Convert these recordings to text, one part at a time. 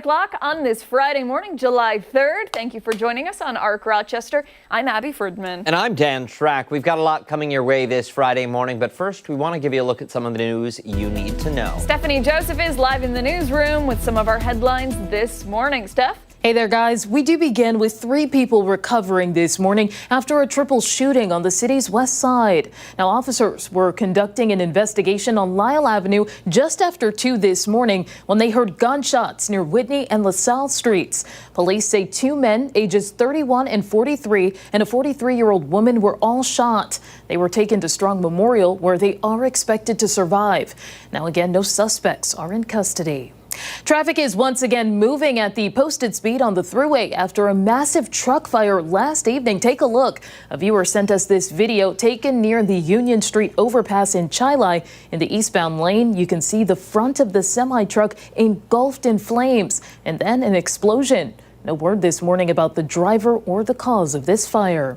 o'clock on this Friday morning, July 3rd. Thank you for joining us on ARC Rochester. I'm Abby Ferdman. And I'm Dan Schrack. We've got a lot coming your way this Friday morning, but first we want to give you a look at some of the news you need to know. Stephanie Joseph is live in the newsroom with some of our headlines this morning. Steph? Hey there, guys. We do begin with 3 people recovering this morning after a triple shooting on the city's west side. Now, officers were conducting an investigation on Lyle Avenue just after 2 this morning when they heard gunshots near Whitney and LaSalle streets. Police say 2 men, ages 31 and 43, and a 43-year-old woman were all shot. They were taken to Strong Memorial, where they are expected to survive. Now, again, no suspects are in custody. Traffic is once again moving at the posted speed on the thruway after a massive truck fire last evening. Take a look. A viewer sent us this video taken near the Union Street overpass in Chilai. In the eastbound lane, you can see the front of the semi-truck engulfed in flames and then an explosion. No word this morning about the driver or the cause of this fire.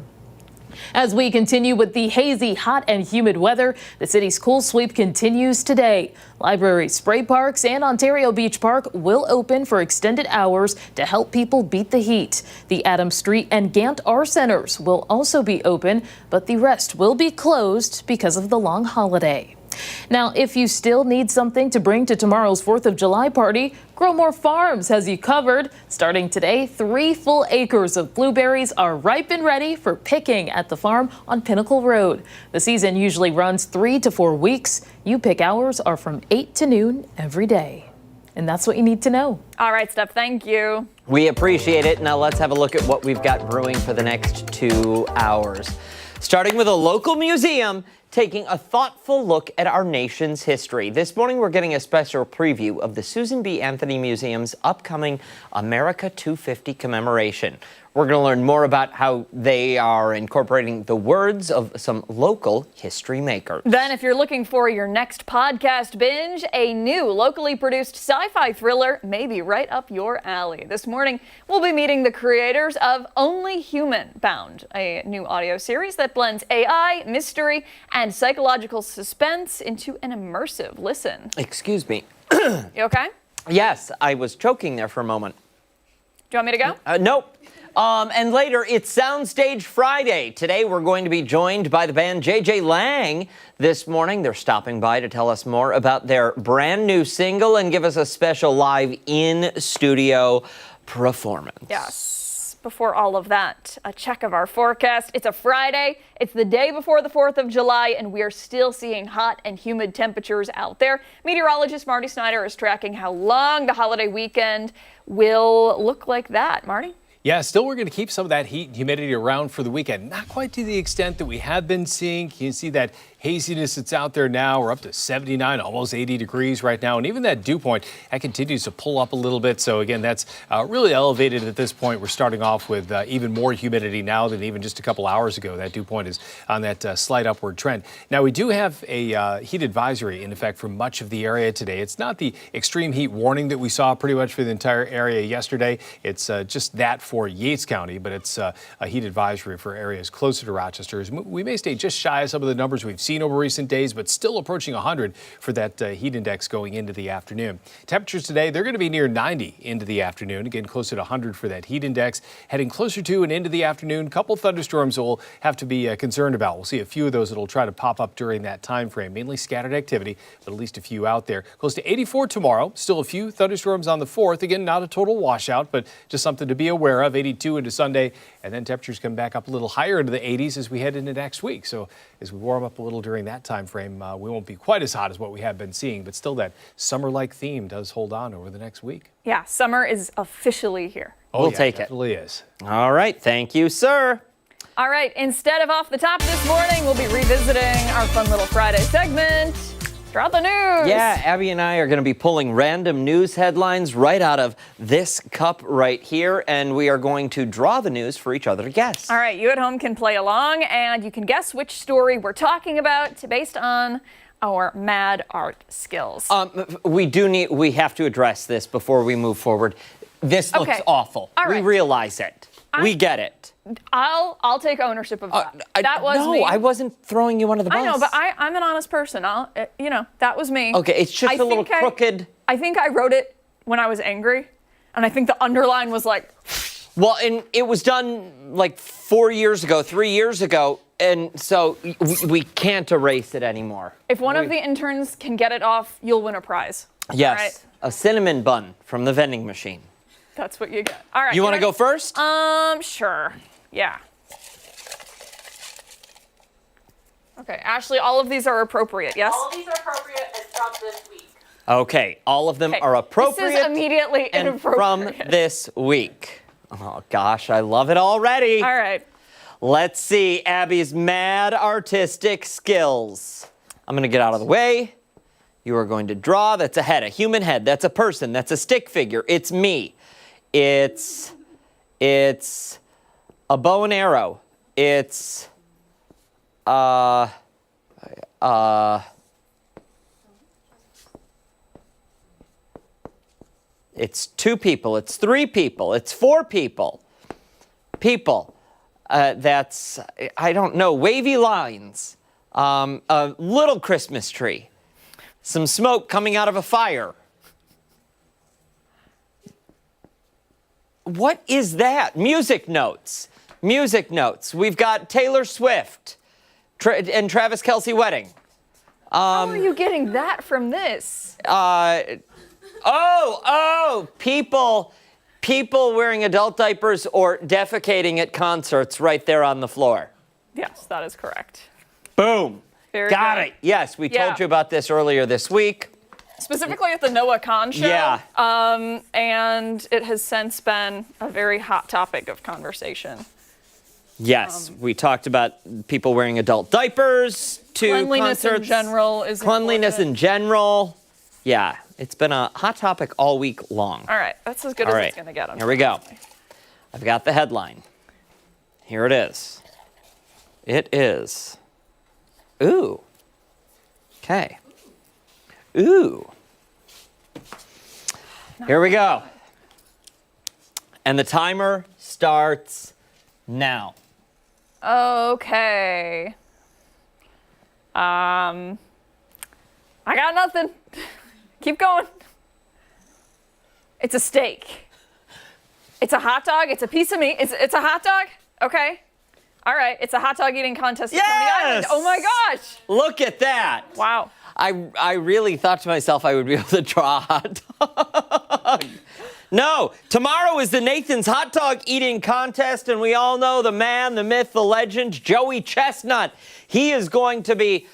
As we continue with the hazy, hot and humid weather, the city's cool sweep continues today. Libraries, spray parks and Ontario Beach Park will open for extended hours to help people beat the heat. The Adams Street and Gant R centers will also be open, but the rest will be closed because of the long holiday. Now, if you still need something to bring to tomorrow's 4th of July party, Grow More Farms has you covered. Starting today, 3 full acres of blueberries are ripe and ready for picking at the farm on Pinnacle Road. The season usually runs 3 to 4 weeks. You pick hours are from 8 to noon every day. And that's what you need to know. All right, Steph, thank you. We appreciate it. Now let's have a look at what we've got brewing for the next 2 hours. Starting with a local museum, taking a thoughtful look at our nation's history. This morning, we're getting a special preview of the Susan B. Anthony Museum's upcoming America 250 commemoration. We're going to learn more about how they are incorporating the words of some local history makers. Then, if you're looking for your next podcast binge, a new locally produced sci-fi thriller may be right up your alley. This morning, we'll be meeting the creators of Only Human Bound, a new audio series that blends AI, mystery, and psychological suspense into an immersive listen. Excuse me. You okay? Yes, I was choking there for a moment. Do you want me to go? Nope. And later, it's Soundstage Friday. Today, we're going to be joined by the band JJ Lang. This morning, they're stopping by to tell us more about their brand new single and give us a special live in-studio performance. Yes. Before all of that, a check of our forecast. It's a Friday. It's the day before the 4th of July, and we are still seeing hot and humid temperatures out there. Meteorologist Marty Snyder is tracking how long the holiday weekend will look like that. Marty? Yeah, still we're going to keep some of that heat and humidity around for the weekend. Not quite to the extent that we have been seeing. You can see that haziness that's out there now. We're up to 79, almost 80 degrees right now. And even that dew point, that continues to pull up a little bit. So again, that's really elevated at this point. We're starting off with even more humidity now than even just a couple hours ago. That dew point is on that slight upward trend. Now, we do have a heat advisory in effect for much of the area today. It's not the extreme heat warning that we saw pretty much for the entire area yesterday. It's just that for Yates County, but it's a heat advisory for areas closer to Rochester. We may stay just shy of some of the numbers we've seen over recent days, but still approaching 100 for that heat index going into the afternoon. Temperatures today, they're going to be near 90 into the afternoon. Again, closer to 100 for that heat index. Heading closer to and into the afternoon, a couple thunderstorms we'll have to be concerned about. We'll see a few of those that'll try to pop up during that time frame, mainly scattered activity, but at least a few out there. Close to 84 tomorrow. Still a few thunderstorms on the 4th. Again, not a total washout, but just something to be aware of. 82 into Sunday, and then temperatures come back up a little higher into the 80s as we head into next week. So as we warm up a little during that time frame, we won't be quite as hot as what we have been seeing, but still that summer-like theme does hold on over the next week. Yeah, summer is officially here. We'll take it. It definitely is. All right. Thank you, sir. All right, instead of Off the Top this morning, we'll be revisiting our fun little Friday segment. Draw the news. Yeah, Abby and I are going to be pulling random news headlines right out of this cup right here, and we are going to draw the news for each other to guess. All right, you at home can play along, and you can guess which story we're talking about based on our mad art skills. We have to address this before we move forward. This looks awful. All right. We realize it. We get it. I'll take ownership of that. That was no, me. I wasn't throwing you under the bus. I know, but I'm an honest person. That was me. Okay, it's just a little crooked. I think I wrote it when I was angry. And I think the underline was like, Well, and it was done like 4 years ago, 3 years ago, and so we can't erase it anymore. if one of the interns can get it off, you'll win a prize. Yes, All right. a cinnamon bun from the vending machine. That's what you get. All right. You want to ready? go first? Sure. Yeah. Okay, Ashley, all of these are appropriate, yes? All of these are appropriate and from this week. Okay, all of them Okay, are appropriate. This is immediately and from inappropriate. this week. Oh gosh, I love it already. All right. Let's see Abby's mad artistic skills. I'm gonna get out of the way. You are going to draw. That's a head, a human head. That's a person. That's a stick figure. It's me. It's a bow and arrow. It's it's 2 people. It's 3 people. It's 4 people. People. That's, I don't know, wavy lines. A little Christmas tree. Some smoke coming out of a fire. What is that? Music notes. Music notes. We've got Taylor Swift and Travis Kelce wedding. How are you getting that from this? People wearing adult diapers or defecating at concerts right there on the floor. Yes, that is correct. Boom. Very Got good. it. Yes, we Yeah. told you about this earlier this week. Specifically at the Noah Khan show. Yeah. And it has since been a very hot topic of conversation. Yes, we talked about people wearing adult diapers to Cleanliness concerts. in general is Cleanliness important. in general. Yeah, it's been a hot topic all week long. All right, that's as good All as right, it's going to get. here we go. I've got the headline. Here it is. It is. Ooh. Okay. Ooh. Here we go. And the timer starts now. Okay. I got nothing. Keep going. It's a steak. It's a hot dog. It's a piece of meat. It's a hot dog. Okay. All right. It's a hot dog eating contest at Coney Island. Yes! Oh my gosh. Look at that. Wow. I really thought to myself I would be able to draw a hot dog. No, tomorrow is the Nathan's hot dog eating contest, and we all know the man, the myth, the legend, Joey Chestnut. He is going to be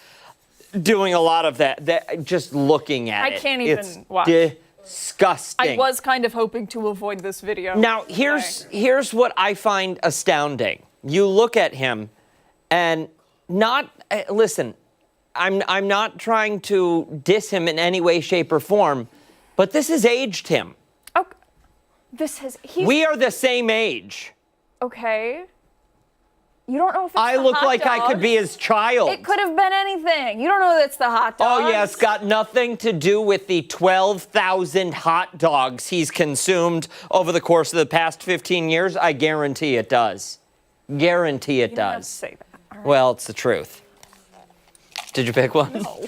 doing a lot of that just looking at it. I can't even it's watch. Disgusting. I was kind of hoping to avoid this video. Now, here's what I find astounding. You look at him and listen, I'm not trying to diss him in any way, shape, or form, but this has aged him. Okay. We are the same age. Okay. You don't know if it's I the look hot like I could dogs. be his child. It could have been anything. You don't know that's the hot dogs. Oh, yeah, it's got nothing to do with the 12,000 hot dogs he's consumed over the course of the past 15 years. I guarantee it does. Guarantee it You don't have to does. say that. All right. Well, it's the truth. Did you pick one? No.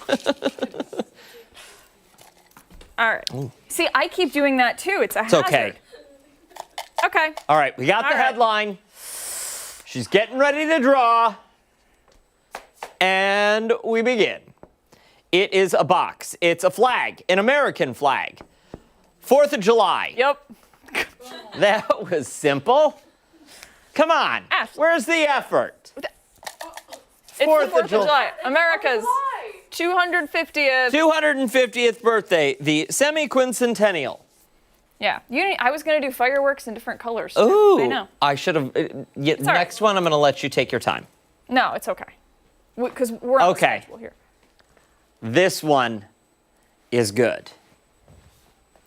All right. See, I keep doing that too. It's a hazard. okay. Okay. All right, we got All the right. headline. She's getting ready to draw. And we begin. It is a box. It's a flag, an American flag. 4th of July. Yep. That was simple. Come on. Ash. Where's the effort? It's the 4th 4th of July. America's 250th. 250th birthday, the semi-quincentennial. Yeah. I was going to do fireworks in different colors. too. Ooh. I know. I should have. all Next right. one, I'm going to let you take your time. No, it's okay. Because we're on Okay. the schedule here. This one is good.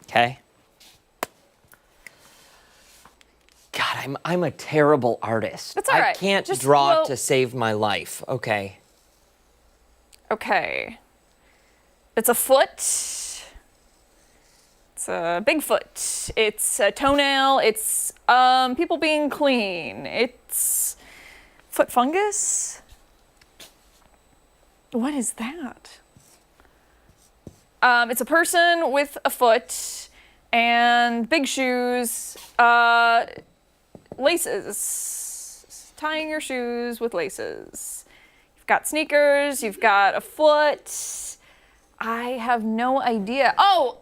Okay? God, I'm a terrible artist. That's all I right. can't Just, draw well- to save my life. Okay. Okay. It's a foot. It's a big foot. It's a toenail. It's people being clean. It's foot fungus. What is that? It's a person with a foot, And big shoes, laces. Tying your shoes with laces. You've got sneakers, you've got a foot. I have no idea. Oh,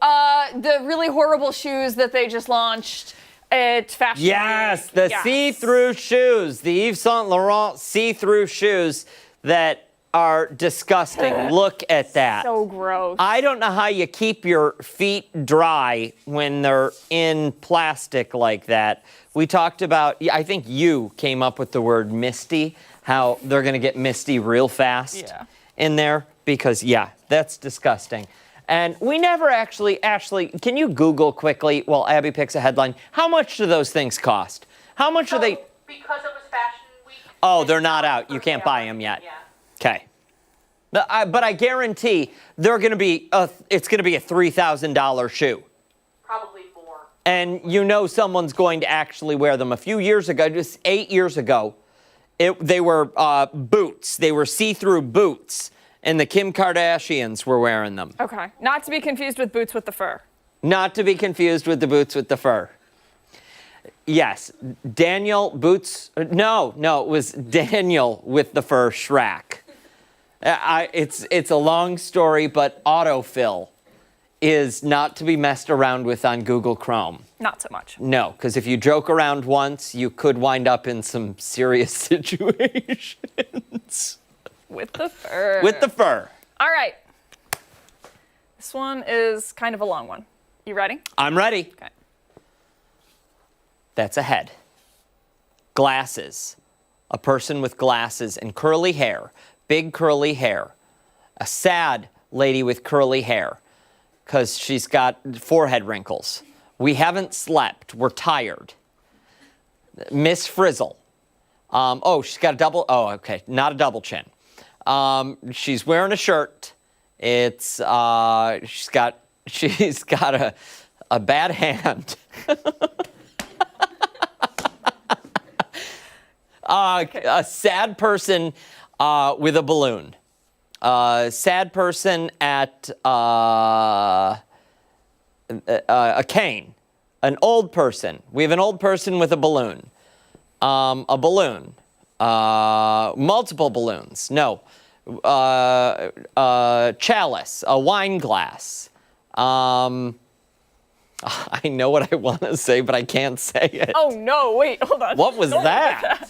the really horrible shoes that they just launched at Fashion Yes, Week. the Yes. see-through shoes, the Yves Saint Laurent see-through shoes that are disgusting. Look at that. So gross. I don't know how you keep your feet dry when they're in plastic like that. We talked about, I think you came up with the word misty, how they're going to get misty real fast in there because, yeah, that's disgusting. And we never actually, Ashley, can you Google quickly while Abby picks a headline? How much do those things cost? How much are they? Because it was Fashion Week. Oh, they're not out. You can't buy them yet. Yeah. Okay. But I guarantee they're going to be it's going to be a $3,000 shoe. Probably more. And you know someone's going to actually wear them. A few years ago, just 8 years ago, they were boots. They were see-through boots, and the Kim Kardashians were wearing them. Okay. Not to be confused with boots with the fur. Not to be confused with the boots with the fur. Yes, Daniel Boots. No, it was Daniel with the fur Shrek. It's a long story, but autofill is not to be messed around with on Google Chrome. Not so much. No, because if you joke around once, you could wind up in some serious situations. With the fur. With the fur. All right. This one is kind of a long one. You ready? I'm ready. Okay. That's a head. Glasses. A person with glasses and curly hair. Big curly hair. A sad lady with curly hair because she's got forehead wrinkles. We haven't slept. We're tired. Miss Frizzle. She's got a double. Oh, okay. Not a double chin. She's wearing a shirt. She's got a bad hand. A sad person with a balloon. Sad person at a cane. An old person. We have an old person with a balloon. A balloon. Multiple balloons. No. Chalice. A wine glass. I know what I want to say, but I can't say it. Oh no! Wait, hold on. What was Don't that?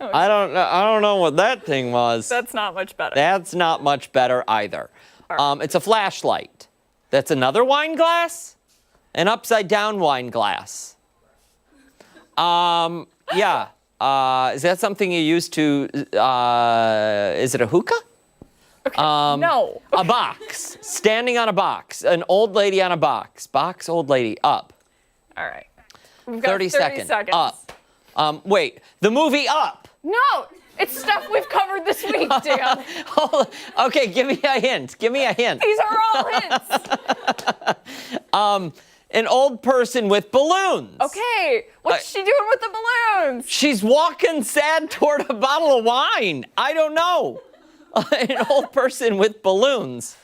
I don't know what that thing was. That's not much better. That's not much better either. It's a flashlight. That's another wine glass? An upside down wine glass. Yeah. Is that something you use to, is it a hookah? Okay. No. A box. Standing on a box. An old lady on a box. Box, old lady, up. All right. We've got 30 seconds. Up. Wait, the movie Up. No, it's stuff we've covered this week, Dan. Okay, give me a hint. Give me a hint. These are all hints. An old person with balloons. Okay, what's she doing with the balloons? She's walking sad toward a bottle of wine. I don't know. An old person with balloons.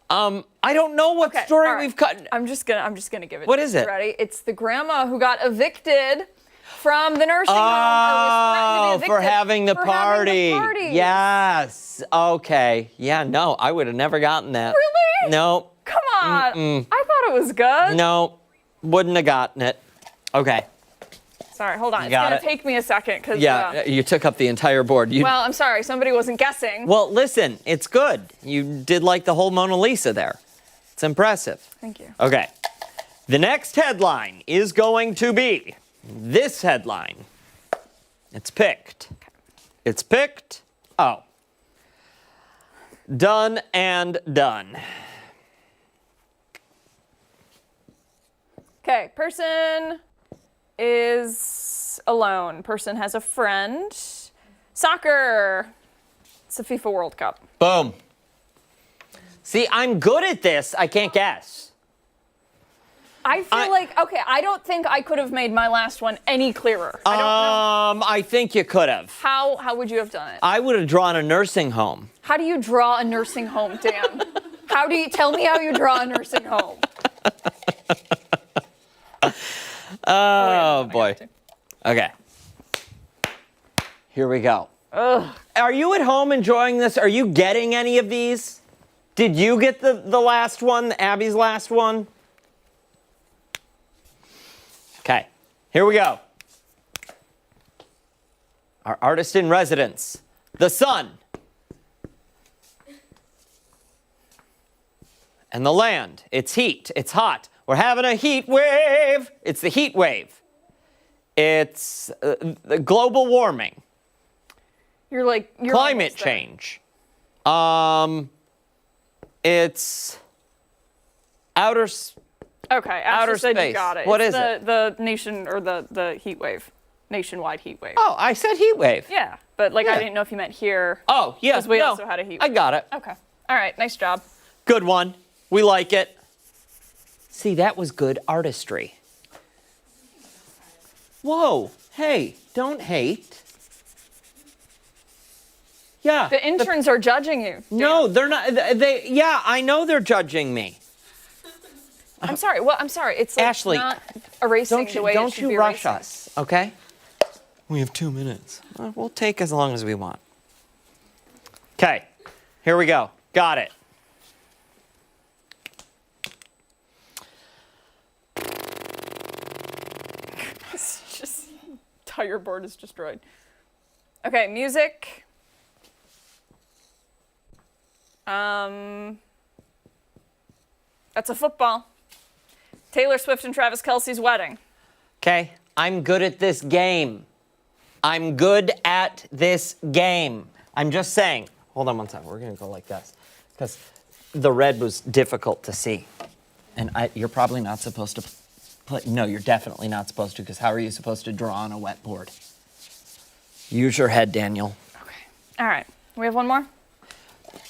I don't know what story all right. we've cut. I'm just gonna give it. What to is you. it? Ready? It's the grandma who got evicted from the nursing home. Or was threatened to be For evicted having the for party. having the party. Yes. Okay. Yeah, no, I would have never gotten that. Really? No. Come on. I thought it was good. No. Wouldn't have gotten it. Okay. Sorry, hold on. It's got gonna it. take me a second because. Yeah, you took up the entire board. Well, I'm sorry. Somebody wasn't guessing. Well, listen, it's good. You did like the whole Mona Lisa there. It's impressive. Thank you. Okay. The next headline is going to be this headline. It's picked. It's picked. Oh. Done and done. Okay, person is alone. Person has a friend. Soccer. It's the FIFA World Cup. Boom. See, I'm good at this. I can't guess. I feel like, okay, I don't think I could have made my last one any clearer. I don't know. I think you could have. How would you have done it? I would have drawn a nursing home. How do you draw a nursing home, Dan? Tell me how you draw a nursing home? Oh, I boy. got to. Okay. Here we go. Are you at home enjoying this? Are you getting any of these? Did you get the last one, Abby's last one? Okay, here we go. Our artist in residence, the sun. And the land, it's heat, it's hot. We're having a heat wave. It's the heat wave. It's the global warming. You're Climate almost there. change. It's outer Okay, Ashley outer said space. you got it. What It's is it? The nation or the heat wave, nationwide heat wave. Oh, I said heat wave. Yeah, but I Yeah. didn't know if you meant here. Oh, yeah. 'Cause we no, also had a heat I wave. got it. Okay. All right. Nice job. Good one. We like it. See, that was good artistry. Whoa. Hey, don't hate. Yeah. The interns are judging you. No, they're not. Yeah, I know they're judging me. I'm sorry. Well, I'm sorry. It's Ashley, not erasing the way it Don't should be you rush erasing. us, okay? We have 2 minutes. We'll take as long as we want. Okay, here we go. Got it. It's just entire board is destroyed. Okay, music. That's a football. Taylor Swift and Travis Kelce's wedding. Okay, I'm good at this game. I'm good at this game. I'm just saying. Hold on one second. We're going to go like this because the red was difficult to see. And you're probably not supposed to play. No, you're definitely not supposed to because how are you supposed to draw on a wet board? Use your head, Daniel. Okay. All right. We have one more?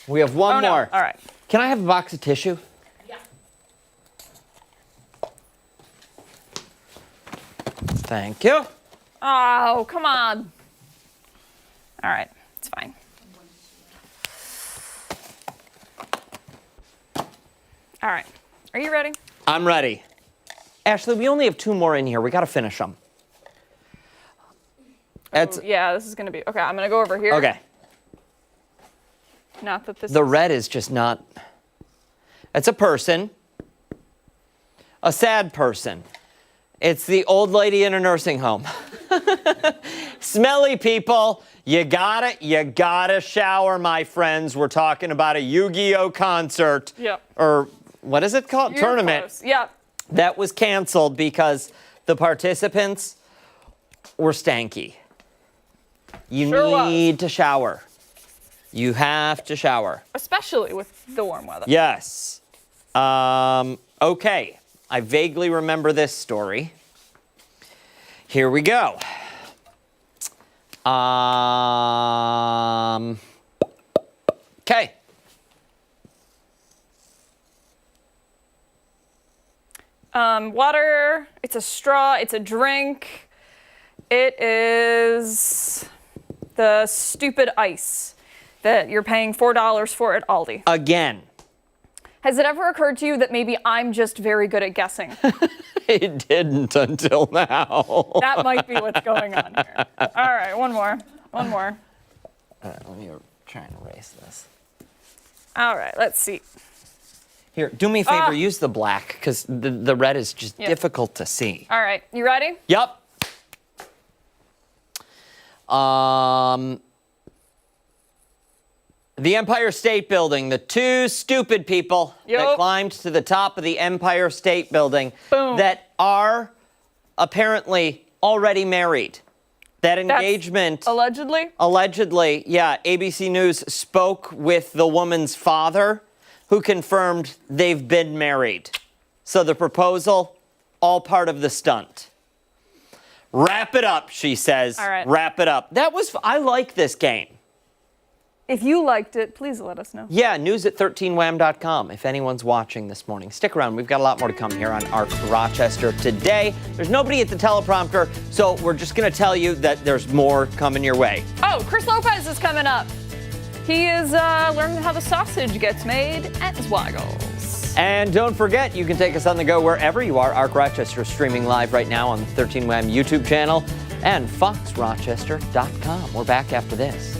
We have one no. more. All right. Can I have a box of tissue? Yeah. Thank you. Oh, come on. All right. It's fine. All right. Are you ready? I'm ready. Ashley, we only have 2 more in here. We got to finish them. That's Yeah, this is going to be. Okay, I'm going to go over here. okay. Not that this The is. red is just not. It's a person. A sad person. It's the old lady in a nursing home. Smelly people. You gotta shower, my friends. We're talking about a Yu-Gi-Oh concert. Yep. Or what is it called? You're Tournament. close. Yep. That was canceled because the participants were stanky. You Sure was. need to shower. You have to shower. Especially with the warm weather. Yes. Okay. I vaguely remember this story. Here we go. Okay. Water. It's a straw. It's a drink. It is the stupid ice that you're paying $4 for at Aldi. Again. Has it ever occurred to you that maybe I'm just very good at guessing? It didn't until now. That might be what's going on here. All right, one more. One more. Let me try and erase this. All right, let's see. Here, do me a favor. Use the black because the red is just Yeah. difficult to see. All right, you ready? Yep. The Empire State Building, the 2 stupid people that Yup. climbed to the top of the Empire State Building Boom. that are apparently already married. That engagement, Allegedly? allegedly, yeah, ABC News spoke with the woman's father who confirmed they've been married. So the proposal, all part of the stunt. Wrap it up, she says. All right. Wrap it up. I like this game. If you liked it, please let us know. Yeah, news at 13wham.com if anyone's watching this morning. Stick around. We've got a lot more to come here on Arc Rochester today. There's nobody at the teleprompter, so we're just going to tell you that there's more coming your way. Oh, Chris Lopez is coming up. He is learning how the sausage gets made at Zweigle's. And don't forget, you can take us on the go wherever you are. Arc Rochester is streaming live right now on the 13WAM YouTube channel and foxrochester.com. We're back after this.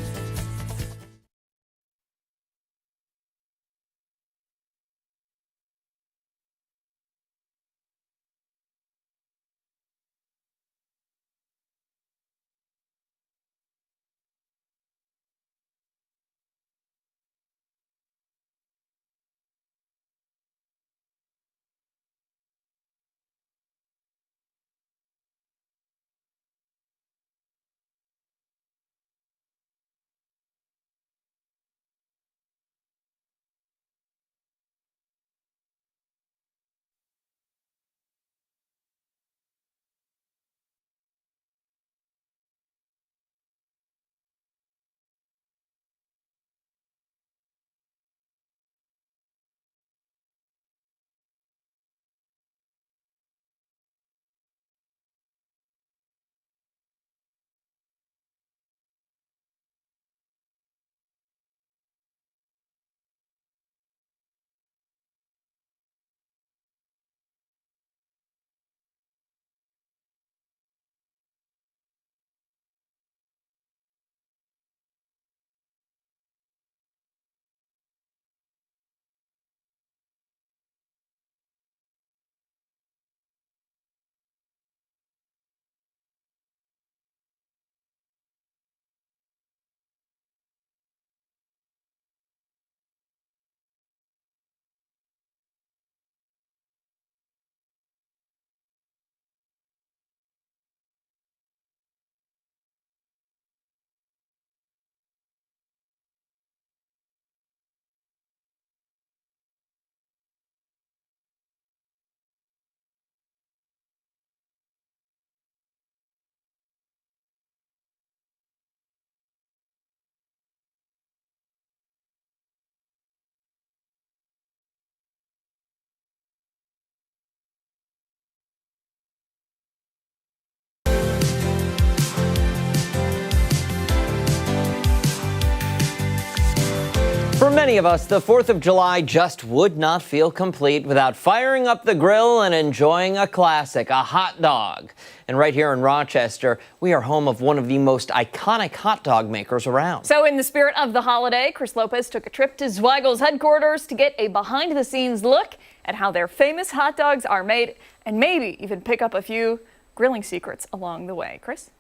For many of us, the 4th of July just would not feel complete without firing up the grill and enjoying a classic, a hot dog. And right here in Rochester, we are home of one of the most iconic hot dog makers around. So in the spirit of the holiday, Chris Lopez took a trip to Zweigle's headquarters to get a behind-the-scenes look at how their famous hot dogs are made and maybe even pick up a few grilling secrets along the way. Chris?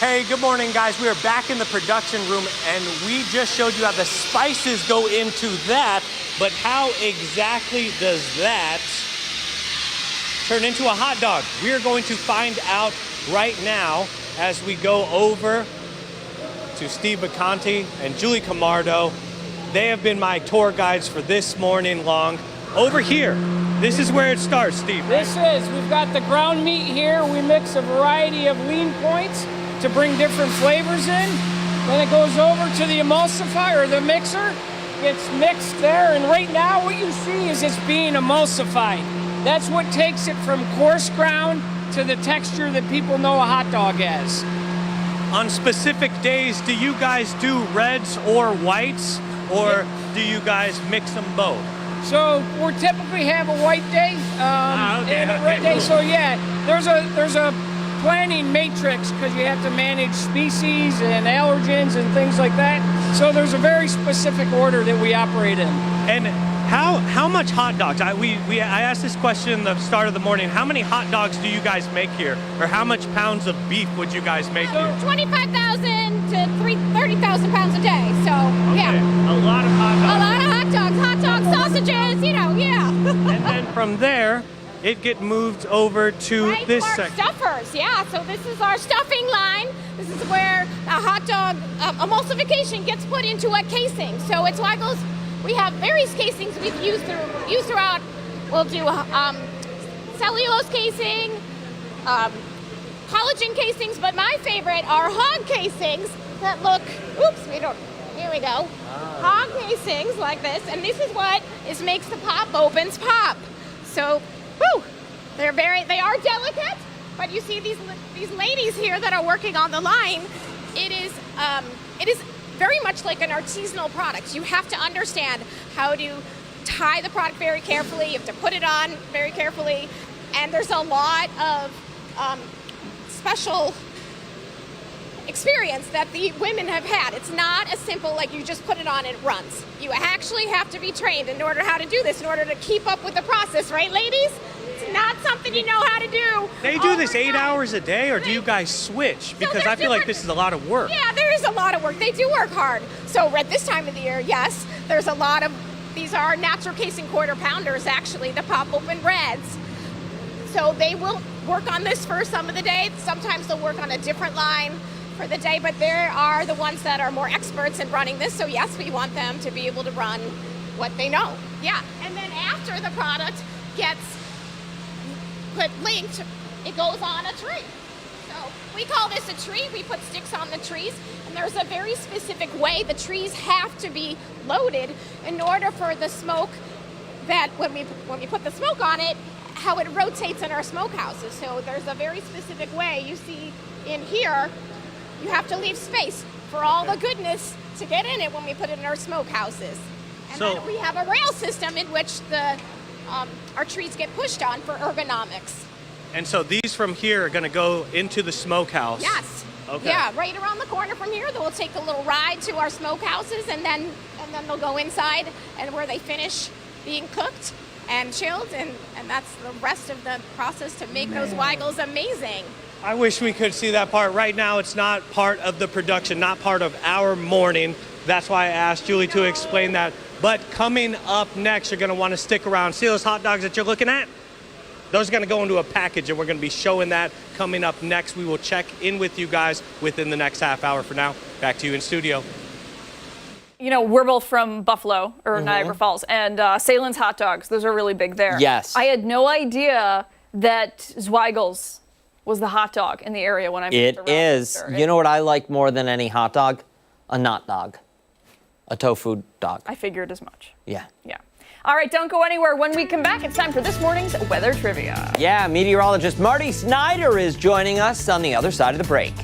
Hey, good morning, guys. We are back in the production room, and we just showed you how the spices go into that, but how exactly does that turn into a hot dog? We are going to find out right now as we go over to Steve Bacanti and Julie Camardo. They have been my tour guides for this morning long. Over here, this is where it starts, Steve. This is, we've got the ground meat here. We mix a variety of lean points to bring different flavors in. Then it goes over to the emulsifier, or the mixer, gets mixed there, and right now what you see is it's being emulsified. That's what takes it from coarse ground to the texture that people know a hot dog as. On specific days, do you guys do reds or whites, or do you guys mix them both? So we typically have a white day and a red day. So yeah, there's a planning matrix because you have to manage species and allergens and things like that. So there's a very specific order that we operate in. And how much hot dogs? I asked this question in the start of the morning. How many hot dogs do you guys make here, or how much pounds of beef would you guys make here? 25,000 to 30,000 pounds a day. So yeah, A lot of hot dogs. a lot of hot dogs, sausages. Yeah. And then from there, it get moved over to Right, this our section. stuffers. Yeah. So this is our stuffing line. This is where a hot dog emulsification gets put into a casing. So it's Zweigle's. We have various casings we've used throughout. We'll do cellulose casing, collagen casings, but my favorite are hog casings that look. Here we go. Hog casings like this, and this is what makes the pop opens pop. So, they are delicate, but you see these ladies here that are working on the line. It is very much like an artisanal product. You have to understand how to tie the product very carefully. You have to put it on very carefully. And there's a lot of special experience that the women have had. It's not as simple like you just put it on and it runs. You actually have to be trained in order how to do this, in order to keep up with the process, right, ladies? It's not something you know how to do. They do this 8 hours a day, or do you guys switch? Because I feel like this is a lot of work. Yeah, there is a lot of work. They do work hard. So at this time of the year, yes, there's a lot of, these are natural casing quarter pounders, actually, the pop open reds. So they will work on this for some of the day. Sometimes they'll work on a different line for the day, but there are the ones that are more experts in running this. So yes, we want them to be able to run what they know. Yeah, and then after the product gets put linked, it goes on a tree. So we call this a tree. We put sticks on the trees, and there's a very specific way the trees have to be loaded in order for the smoke that when we put the smoke on it, how it rotates in our smokehouses. So there's a very specific way. You see in here, you have to leave space for all the goodness to get in it when we put it in our smokehouses. And then we have a rail system in which our trees get pushed on for ergonomics. And so these from here are going to go into the smokehouse. Yes. Okay. Yeah, right around the corner from here, we'll take a little ride to our smokehouses, and then they'll go inside and where they finish being cooked and chilled, and that's the rest of the process to make those Zweigles amazing. I wish we could see that part. Right now, it's not part of the production, not part of our morning. That's why I asked Julie to explain that. But coming up next, you're going to want to stick around. See those hot dogs that you're looking at? Those are going to go into a package, and we're going to be showing that coming up next. We will check in with you guys within the next half hour. For now, back to you in studio. You know, we're both from Buffalo or Niagara Falls, and Salen's hot dogs, those are really big there. Yes. I had no idea that Zweigle's was the hot dog in the area when I moved to It is. Rochester. You know what I like more than any hot dog? A not dog. A tofu dog. I figured as much. Yeah. Yeah. All right, don't go anywhere. When we come back, it's time for this morning's weather trivia. Yeah, meteorologist Marty Snyder is joining us on the other side of the break.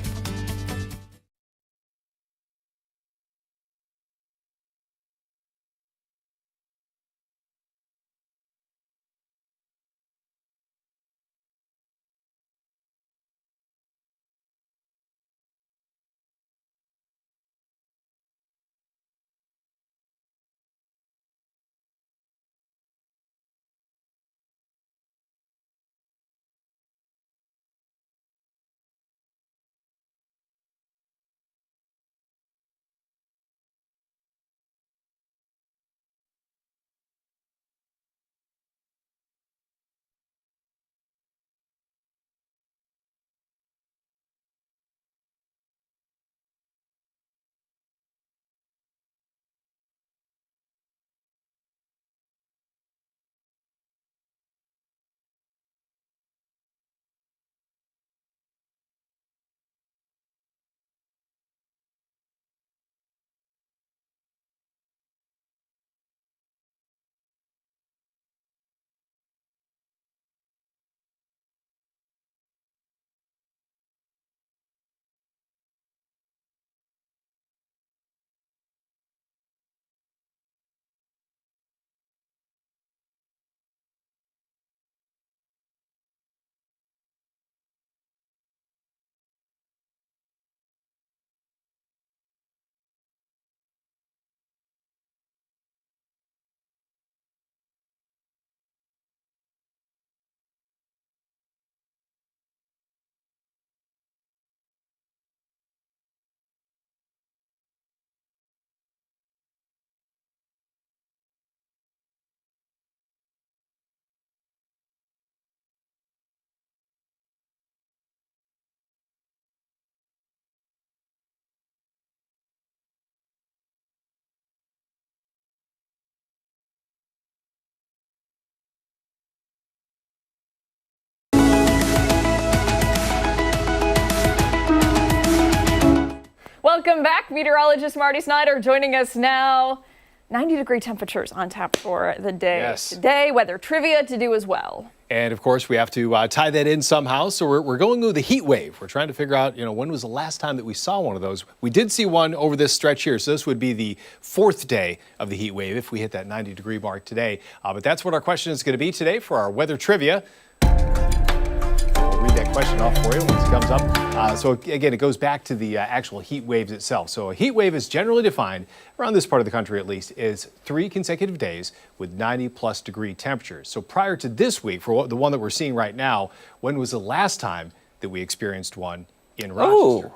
Welcome back, meteorologist Marty Snyder joining us now. 90-degree temperatures on tap for the day Yes. today. Weather trivia to do as well. And of course, we have to tie that in somehow. So we're going with the heat wave. We're trying to figure out, when was the last time that we saw one of those? We did see one over this stretch here. So this would be the 4th day of the heat wave if we hit that 90-degree mark today. But that's what our question is going to be today for our weather trivia. We'll read that question off for you once it comes up. So again, it goes back to the actual heat waves itself. So a heat wave is generally defined, around this part of the country at least, is 3 consecutive days with 90+ degree temperatures. So prior to this week, for the one that we're seeing right now, when was the last time that we experienced one in Rochester?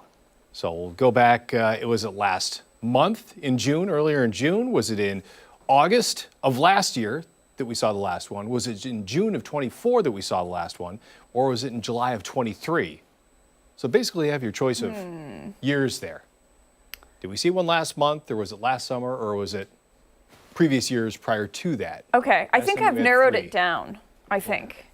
So we'll go back, it was last month in June, earlier in June? Was it in August of last year that we saw the last one? Was it in June of 24 that we saw the last one? Or was it in July of 23? So basically you have your choice of years there. Did we see one last month, or was it last summer, or was it previous years prior to that? Okay, I think I've narrowed it down, I think.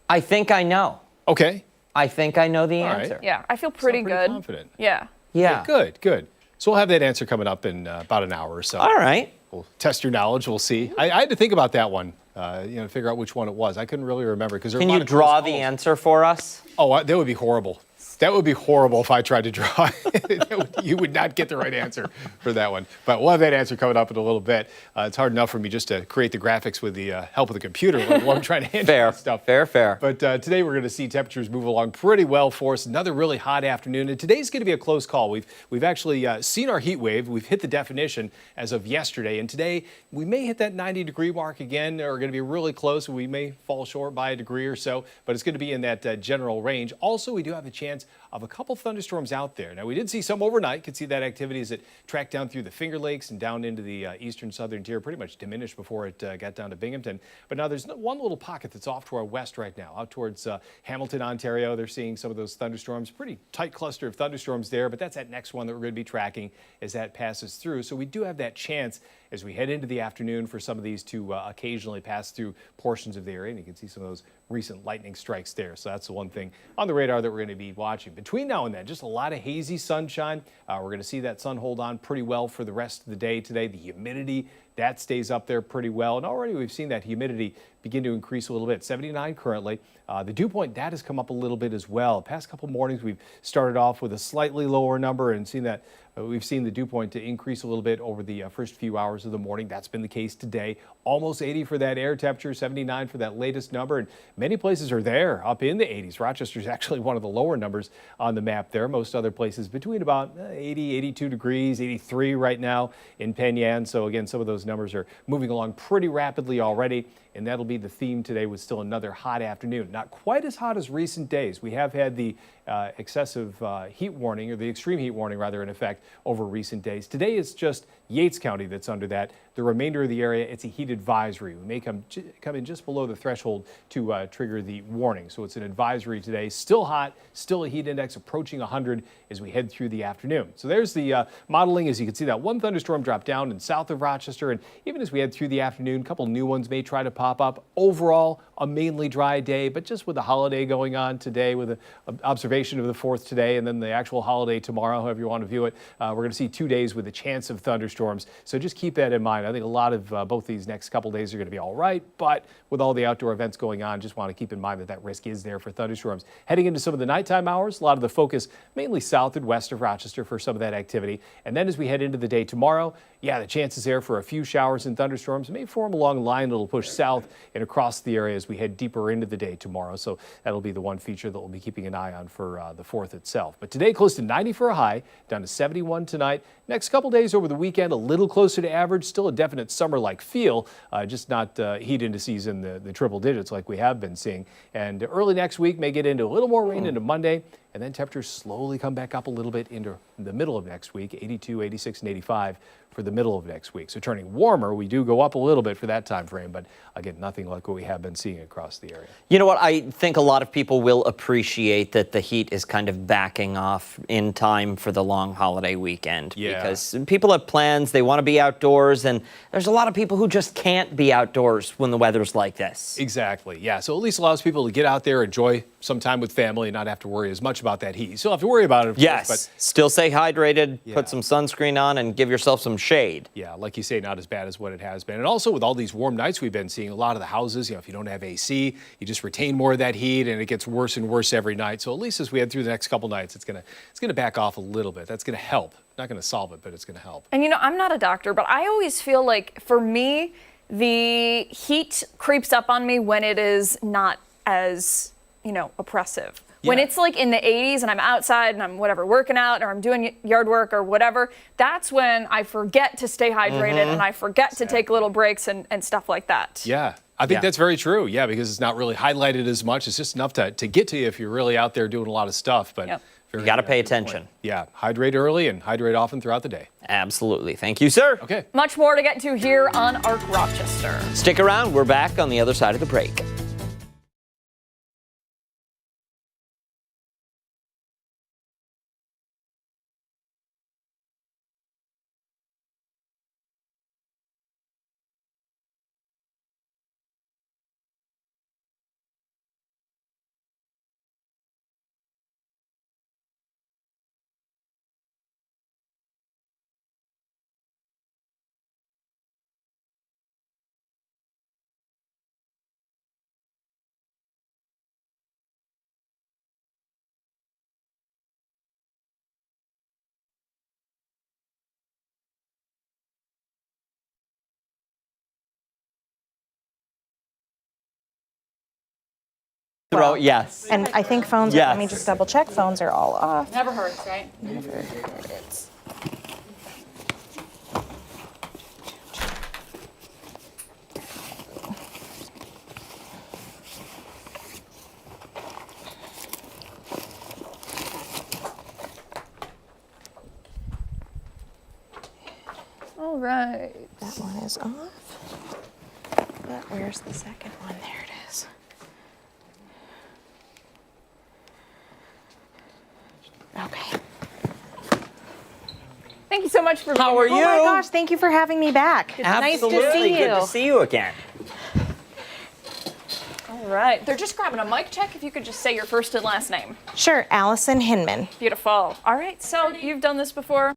I think I know. Okay. I think I know the All right. answer. Yeah, I feel pretty good. Confident. Yeah. Yeah. Good. So we'll have that answer coming up in about an hour or so. All right. We'll test your knowledge. We'll see. I had to think about that one, figure out which one it was. I couldn't really remember because Can you draw the answer for us? Oh, that would be horrible. That would be horrible if I tried to draw. You would not get the right answer for that one. But we'll have that answer coming up in a little bit. It's hard enough for me just to create the graphics with the help of the computer while I'm trying to handle that stuff. Fair. But today we're going to see temperatures move along pretty well for us. Another really hot afternoon. And today's going to be a close call. We've actually seen our heat wave. We've hit the definition as of yesterday. And today we may hit that 90-degree mark again. We're going to be really close. We may fall short by a degree or so. But it's going to be in that general range. Also, we do have a chance of a couple thunderstorms out there. Now, we did see some overnight. Could see that activity as it tracked down through the Finger Lakes and down into the eastern southern tier, pretty much diminished before it got down to Binghamton. But now there's one little pocket that's off to our west right now, out towards Hamilton, Ontario. They're seeing some of those thunderstorms. Pretty tight cluster of thunderstorms there, but that's that next one that we're going to be tracking as that passes through. So we do have that chance as we head into the afternoon for some of these to occasionally pass through portions of the area. And you can see some of those recent lightning strikes there. So that's the one thing on the radar that we're going to be watching. Between now and then, just a lot of hazy sunshine. We're going to see that sun hold on pretty well for the rest of the day today. The humidity, that stays up there pretty well. And already we've seen that humidity begin to increase a little bit. 79 currently. The dew point, that has come up a little bit as well. The past couple mornings, we've started off with a slightly lower number and seen that we've seen the dew point to increase a little bit over the first few hours of the morning. That's been the case today. Almost 80 for that air temperature, 79 for that latest number. And many places are there up in the 80s. Rochester is actually one of the lower numbers on the map there. Most other places between about 80, 82 degrees, 83 right now in Penn Yan. So again, some of those numbers are moving along pretty rapidly already. And that'll be the theme today with still another hot afternoon. Not quite as hot as recent days. We have had the excessive heat warning, or the extreme heat warning rather, in effect over recent days. Today it's just Yates County that's under that. The remainder of the area, it's a heat advisory. We may come in just below the threshold to trigger the warning. So it's an advisory today. Still hot, still a heat index approaching 100 as we head through the afternoon. So there's the modeling. As you can see, that one thunderstorm dropped down in south of Rochester. And even as we head through the afternoon, a couple new ones may try to pop up. Overall, a mainly dry day, but just with the holiday going on today, with an observation of the 4th today, and then the actual holiday tomorrow, however you want to view it, we're going to see 2 days with a chance of thunderstorms. So just keep that in mind. I think a lot of both these next couple days are going to be all right, but with all the outdoor events going on, just want to keep in mind that risk is there for thunderstorms. Heading into some of the nighttime hours, a lot of the focus mainly south and west of Rochester for some of that activity. And then as we head into the day tomorrow, yeah, the chances there for a few showers and thunderstorms may form along a line that'll push south and across the area as we head deeper into the day tomorrow. So that'll be the one feature that we'll be keeping an eye on for the 4th itself. But today, close to 90 for a high, down to 71 tonight. Next couple days over the weekend, a little closer to average, still a definite summer-like feel, just not heat indices in the triple digits like we have been seeing. And early next week may get into a little more rain into Monday, and then temperatures slowly come back up a little bit into the middle of next week, 82, 86, and 85 for the middle of next week. So turning warmer, we do go up a little bit for that time frame, but again, nothing like what we have been seeing across the area. You know what? I think a lot of people will appreciate that the heat is kind of backing off in time for the long holiday weekend. Yeah. Because people have plans, they want to be outdoors, and there's a lot of people who just can't be outdoors when the weather's like this. Exactly, yeah. So at least allows people to get out there, enjoy some time with family, and not have to worry as much about that heat. You still have to worry about it, of yes, course, but still stay hydrated, yeah. Put some sunscreen on, and give yourself some shade. Yeah, like you say, not as bad as what it has been. And also with all these warm nights we've been seeing, a lot of the houses, if you don't have AC, you just retain more of that heat, and it gets worse and worse every night. So at least as we head through the next couple nights, it's gonna back off a little bit. That's gonna help. Not gonna solve it, but it's gonna help. And I'm not a doctor, but I always feel like for me, the heat creeps up on me when it is not as, oppressive. When Yeah. it's like in the 80s and I'm outside and I'm working out or I'm doing yard work or whatever, that's when I forget to stay hydrated and I forget to take little breaks and stuff like that. Yeah, I think that's very true. Yeah, because it's not really highlighted as much. It's just enough to get to you if you're really out there doing a lot of stuff. But Yep. very, You got to pay good attention. point. Yeah, hydrate early and hydrate often throughout the day. Absolutely. Thank you, sir. Okay. Much more to get to here on Arc Rochester. Stick around. We're back on the other side of the break. Yes. And I think phones, Yes. let me just double check, phones are all off. Never hurts, right? Never hurts. All right. That one is off. But where's the second one? There it is. Okay. Thank you so much for How are Oh you? my gosh, thank you for having me back. Absolutely. Nice to see you. Good to see you again. All right. They're just grabbing a mic check. If you could just say your first and last name. Sure, Allison Hinman. Beautiful. All right. So you've done this before?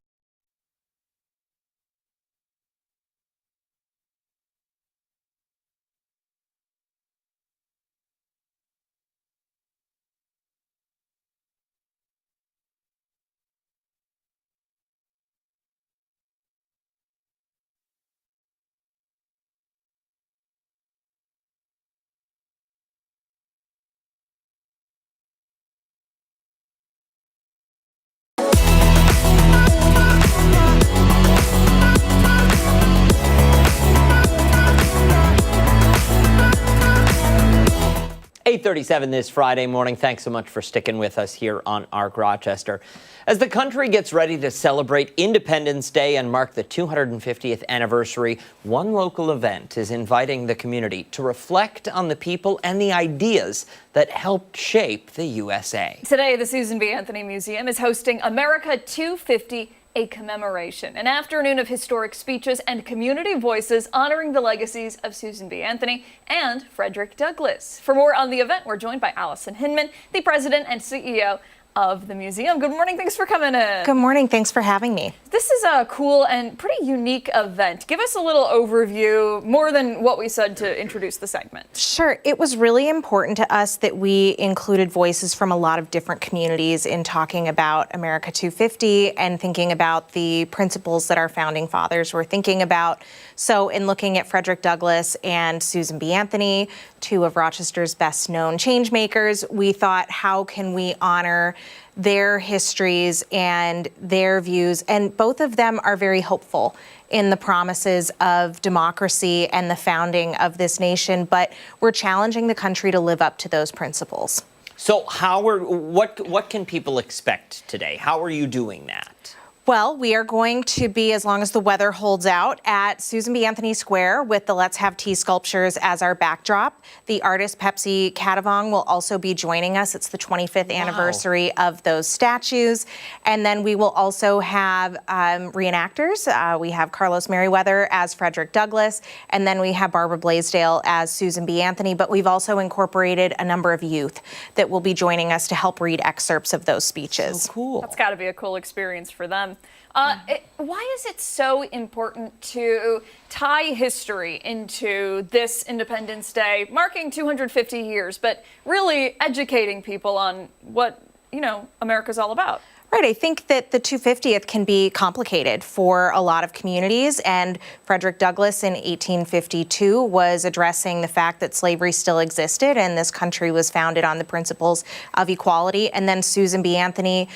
.37 this Friday morning. Thanks so much for sticking with us here on Arc Rochester. As the country gets ready to celebrate Independence Day and mark the 250th anniversary, one local event is inviting the community to reflect on the people and the ideas that helped shape the USA. Today, the Susan B. Anthony Museum is hosting America 250, a commemoration, an afternoon of historic speeches and community voices honoring the legacies of Susan B. Anthony and Frederick Douglass. For more on the event, we're joined by Allison Hinman, the president and CEO of the museum. Good morning. Thanks for coming in. Good morning. Thanks for having me. This is a cool and pretty unique event. Give us a little overview, more than what we said to introduce the segment. Sure. It was really important to us that we included voices from a lot of different communities in talking about America 250 and thinking about the principles that our founding fathers were thinking about. So in looking at Frederick Douglass and Susan B. Anthony, two of Rochester's best known change makers, we thought, how can we honor their histories and their views? And both of them are very hopeful in the promises of democracy and the founding of this nation, but we're challenging the country to live up to those principles. So what can people expect today? How are you doing that? Well, we are going to be, as long as the weather holds out, at Susan B. Anthony Square with the Let's Have Tea sculptures as our backdrop. The artist Pepsi Catavong will also be joining us. It's the 25th anniversary of those statues. And then we will also have reenactors. We have Carlos Merriweather as Frederick Douglass, and then we have Barbara Blaisdell as Susan B. Anthony. But we've also incorporated a number of youth that will be joining us to help read excerpts of those speeches. Cool. That's got to be a cool experience for them. Why is it so important to tie history into this Independence Day, marking 250 years, but really educating people on what, America's all about? Right. I think that the 250th can be complicated for a lot of communities. And Frederick Douglass in 1852 was addressing the fact that slavery still existed and this country was founded on the principles of equality. And then Susan B. Anthony,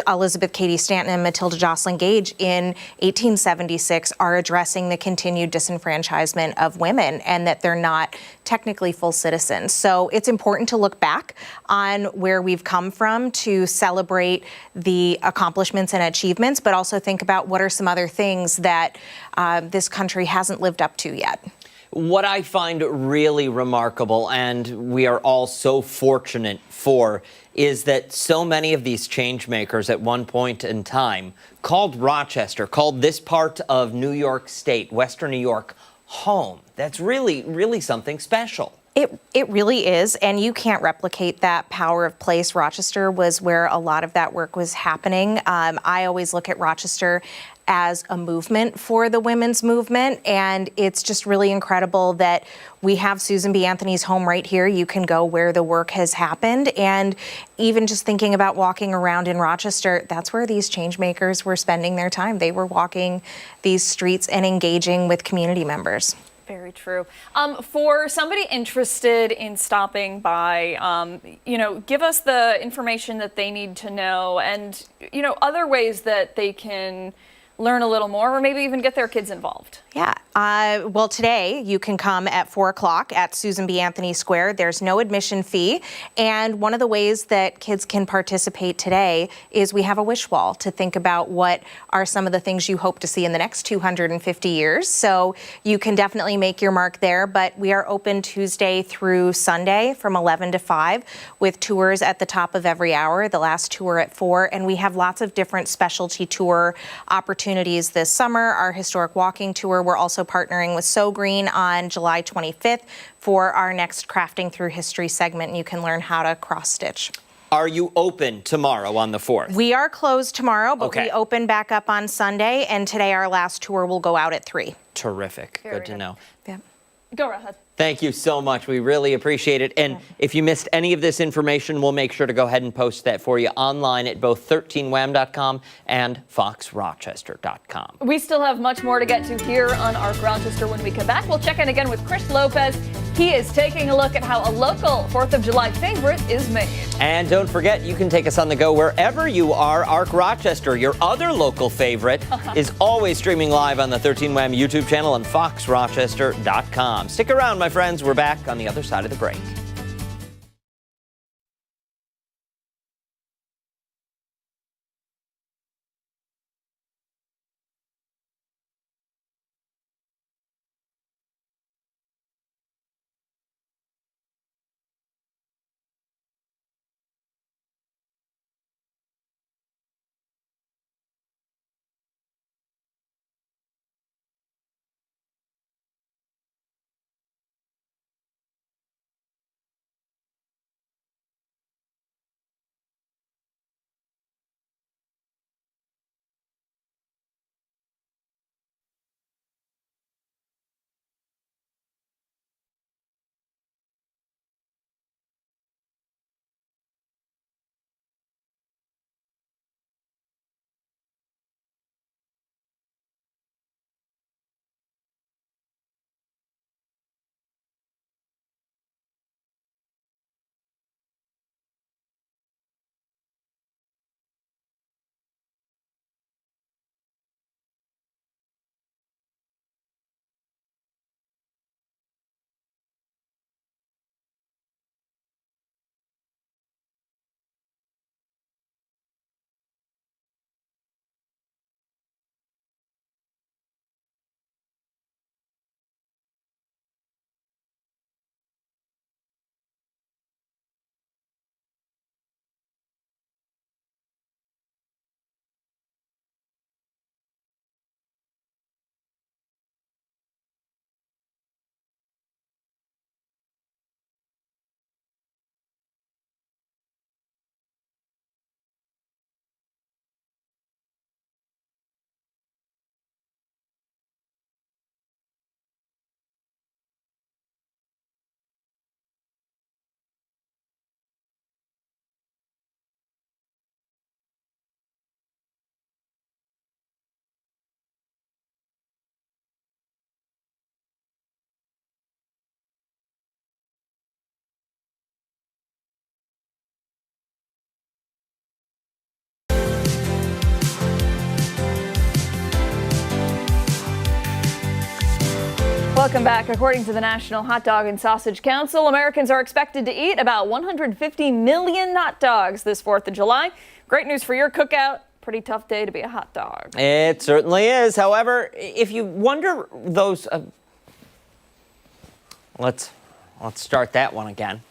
Elizabeth Cady Stanton, and Matilda Joslyn Gage in 1876 are addressing the continued disenfranchisement of women and that they're not technically full citizens. So it's important to look back on where we've come from to celebrate the accomplishments and achievements, but also think about what are some other things that this country hasn't lived up to yet. What I find really remarkable, and we are all so fortunate for, is that so many of these change makers at one point in time called Rochester, called this part of New York State, Western New York, home. That's really, really something special. It really is, and you can't replicate that power of place. Rochester was where a lot of that work was happening. I always look at Rochester as a movement for the women's movement, and it's just really incredible that we have Susan B. Anthony's home right here. You can go where the work has happened, and even just thinking about walking around in Rochester, that's where these change makers were spending their time. They were walking these streets and engaging with community members. Very true. For somebody interested in stopping by, give us the information that they need to know and, other ways that they can learn a little more or maybe even get their kids involved. Yeah. Well, today you can come at 4 o'clock at Susan B. Anthony Square. There's no admission fee. And one of the ways that kids can participate today is we have a wish wall to think about what are some of the things you hope to see in the next 250 years. So you can definitely make your mark there. But we are open Tuesday through Sunday from 11 to 5 with tours at the top of every hour, the last tour at 4. And we have lots of different specialty tour opportunities this summer. Our historic walking tour. We're also partnering with So Green on July 25th for our next Crafting Through History segment, and you can learn how to cross-stitch. Are you open tomorrow on the 4th? We are closed tomorrow, but Okay. we open back up on Sunday, and today our last tour will go out at 3. Terrific. Good to know. Yeah. Go ahead. Thank you so much. We really appreciate it. And if you missed any of this information, we'll make sure to go ahead and post that for you online at both 13wham.com and foxrochester.com. We still have much more to get to here on Arc Rochester when we come back. We'll check in again with Chris Lopez. He is taking a look at how a local 4th of July favorite is made. And don't forget, you can take us on the go wherever you are. Arc Rochester, your other local favorite, is always streaming live on the 13wham YouTube channel and foxrochester.com. Stick around, my friends. We're back on the other side of the break. Welcome back. According to the National Hot Dog and Sausage Council, Americans are expected to eat about 150 million hot dogs this 4th of July. Great news for your cookout. Pretty tough day to be a hot dog. It certainly is. However, if you wonder those... Let's start that one again.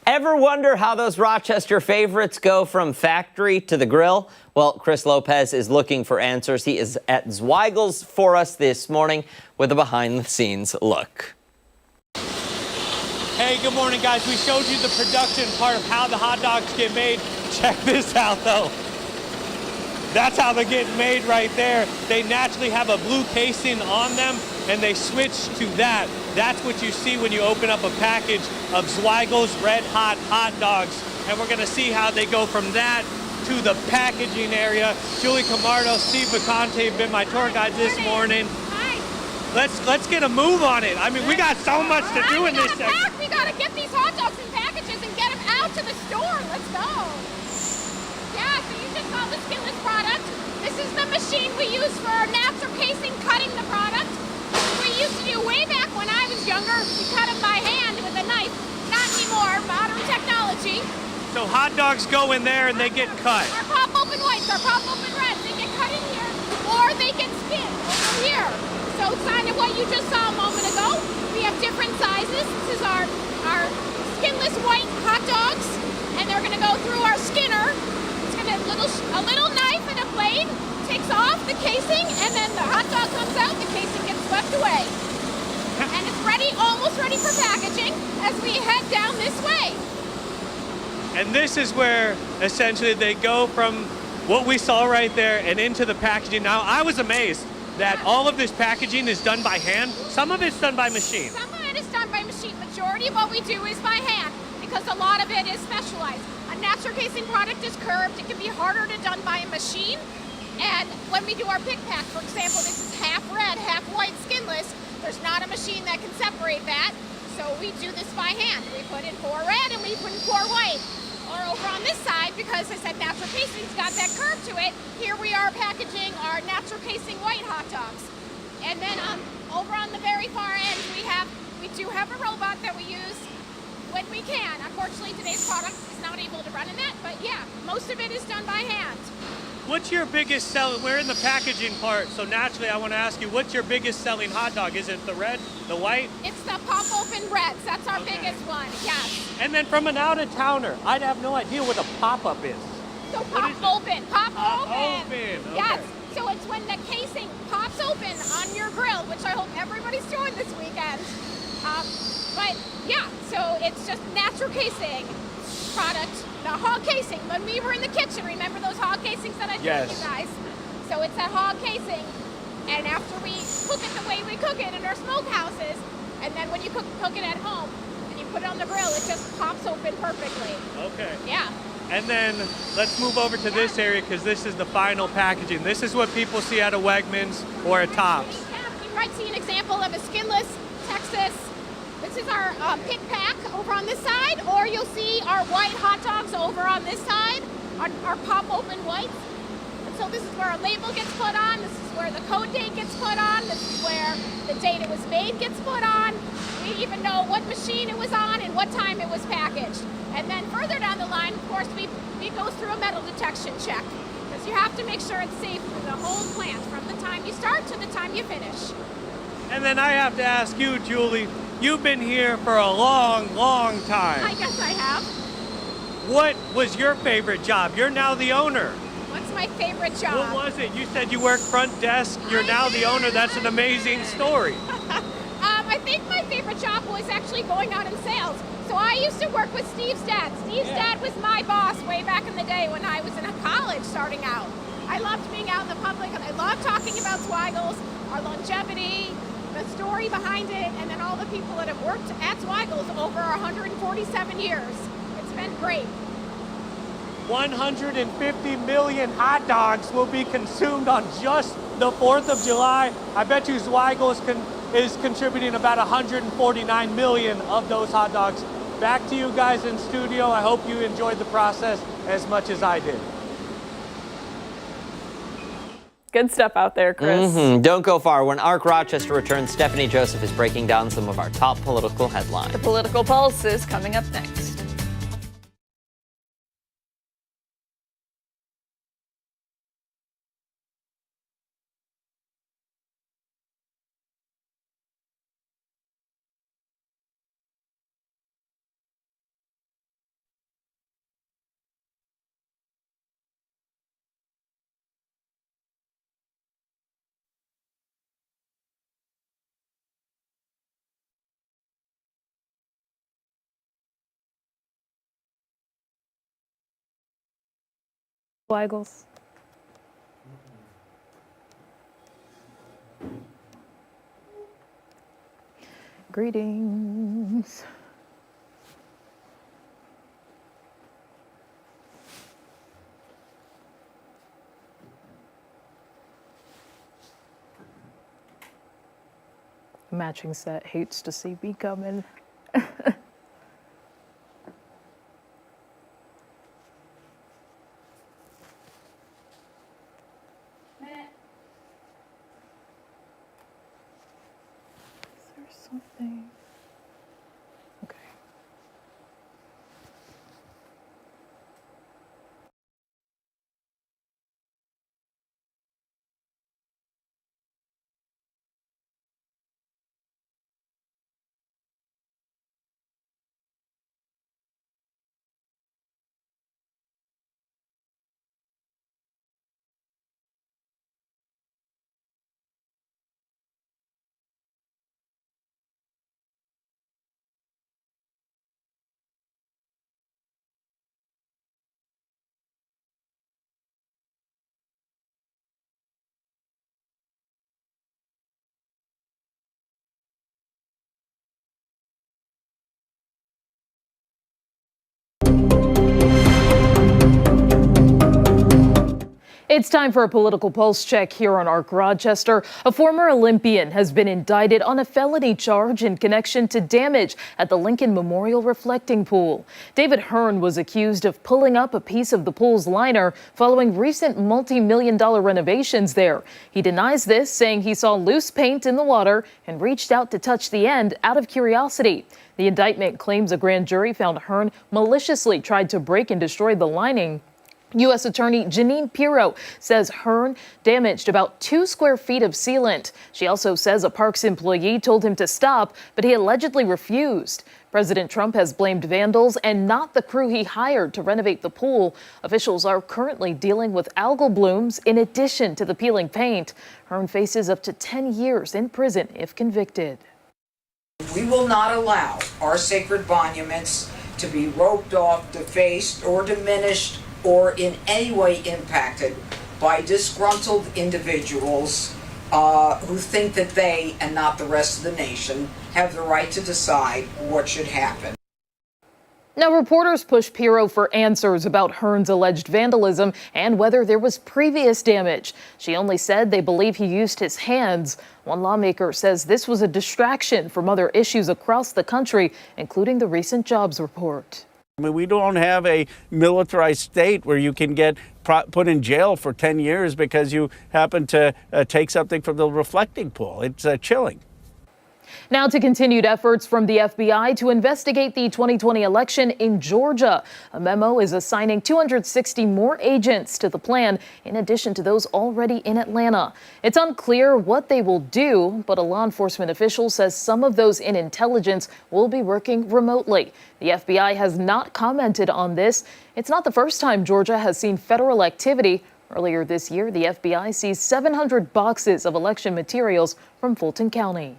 Ever wonder how those Rochester favorites go from factory to the grill? Well, Chris Lopez is looking for answers. He is at Zweigle's for us this morning with a behind-the-scenes look. Hey, good morning, guys. We showed you the production part of how the hot dogs get made. Check this out, though. That's how they're getting made right there. They naturally have a blue casing on them, and they switch to that. That's what you see when you open up a package of Zweigle's Red Hot hot dogs. And we're gonna see how they go from that to the packaging area. Julie Camardo, Steve Bacante have been my tour guides this morning. Hi. Let's get a move on it. I mean, we got so much to do in this section. We gotta get these hot dogs in packages and get them out to the store. Let's go. Yeah, so you just saw the skinless product. This is the machine we use for our natural casing cutting the product. We used to do way back when I was younger. We cut them by hand with a knife. Not anymore, modern technology. So hot dogs go in there and they get cut. Our pop open whites, our pop open reds, they get cut in here or they get skinned over here. So kind of what you just saw a moment ago. We have different sizes. This is our skinless white hot dogs, and they're gonna go through our skinner. It's gonna a little knife and a blade takes off the casing, and then the hot dog comes out, the casing gets swept away. And it's ready, almost ready for packaging as we head down this way. And this is where essentially they go from what we saw right there and into the packaging. Now, I was amazed that all of this packaging is done by hand. Some of it's done by machine. Some of it is done by machine. Majority of what we do is by hand because a lot of it is specialized. A natural casing product is curved. It can be harder to done by a machine. And when we do our pick pack, for example, this is half red, half white, skinless. There's not a machine that can separate that. So we do this by hand. We put in 4 red and we put in 4 white. Or over on this side, because I said natural casing's got that curve to it, here we are packaging our natural casing white hot dogs. And then over on the very far end, we do have a robot that we use when we can. Unfortunately, today's product is not able to run in that, but yeah, most of it is done by hand. What's your biggest selling? We're in the packaging part, so naturally I want to ask you, what's your biggest selling hot dog? Is it the red, the white? It's the pop open reds. That's our biggest one, yes. And then from an out-of-towner, I'd have no idea what a pop-up is. So pop open. Okay. Yes. So it's when the casing pops open on your grill, which I hope everybody's doing this weekend. But yeah, so it's just natural casing product. The hog casing, when we were in the kitchen, remember those hog casings that I showed you guys? So it's that hog casing, and after we cook it the way we cook it in our smokehouses, and then when you cook it at home, and you put it on the grill, it just pops open perfectly. Okay. Yeah. And then let's move over to this area because this is the final packaging. This is what people see out of Wegmans or at Tops. You might see an example of a skinless Texas. This is our pick pack over on this side, or you'll see our white hot dogs over on this side, our pop open whites. And so this is where our label gets put on, this is where the code date gets put on, this is where the date it was made gets put on. We even know what machine it was on and what time it was packaged. And then further down the line, of course, we go through a metal detection check, because you have to make sure it's safe for the whole plant, from the time you start to the time you finish. And then I have to ask you, Julie, you've been here for a long, long time. I guess I have. What was your favorite job? You're now the owner. What's my favorite job? What was it? You said you worked front desk. You're now the owner. That's an amazing story. I think my favorite job was actually going out in sales. So I used to work with Steve's dad. Steve's dad was my boss way back in the day when I was in college starting out. I loved being out in the public, and I loved talking about Zweigle's, our longevity, the story behind it, and then all the people that have worked at Zweigle's over 147 years. It's been great. 150 million hot dogs will be consumed on just the 4th of July. I bet you Zweigle's is contributing about 149 million of those hot dogs. Back to you guys in studio. I hope you enjoyed the process as much as I did. Good stuff out there, Chris. Don't go far. When Arc Rochester returns, Stephanie Joseph is breaking down some of our top political headlines. The Political Pulse is coming up next. Zweigles. Greetings. Matching set hates to see me coming. Something. Okay. It's time for a political pulse check here on Arc Rochester. A former Olympian has been indicted on a felony charge in connection to damage at the Lincoln Memorial Reflecting Pool. David Hearn was accused of pulling up a piece of the pool's liner following recent multi-million-dollar renovations there. He denies this, saying he saw loose paint in the water and reached out to touch the end out of curiosity. The indictment claims a grand jury found Hearn maliciously tried to break and destroy the lining. U.S. Attorney Jeanine Pirro says Hearn damaged about 2 square feet of sealant. She also says a parks employee told him to stop, but he allegedly refused. President Trump has blamed vandals and not the crew he hired to renovate the pool. Officials are currently dealing with algal blooms in addition to the peeling paint. Hearn faces up to 10 years in prison if convicted. We will not allow our sacred monuments to be roped off, defaced, or diminished or in any way impacted by disgruntled individuals who think that they, and not the rest of the nation, have the right to decide what should happen. Now, reporters pushed Pirro for answers about Hearn's alleged vandalism and whether there was previous damage. She only said they believe he used his hands. One lawmaker says this was a distraction from other issues across the country, including the recent jobs report. I mean, we don't have a militarized state where you can get put in jail for 10 years because you happen to take something from the reflecting pool. It's chilling. Now to continued efforts from the FBI to investigate the 2020 election in Georgia. A memo is assigning 260 more agents to the plan, in addition to those already in Atlanta. It's unclear what they will do, but a law enforcement official says some of those in intelligence will be working remotely. The FBI has not commented on this. It's not the first time Georgia has seen federal activity. Earlier this year, the FBI seized 700 boxes of election materials from Fulton County.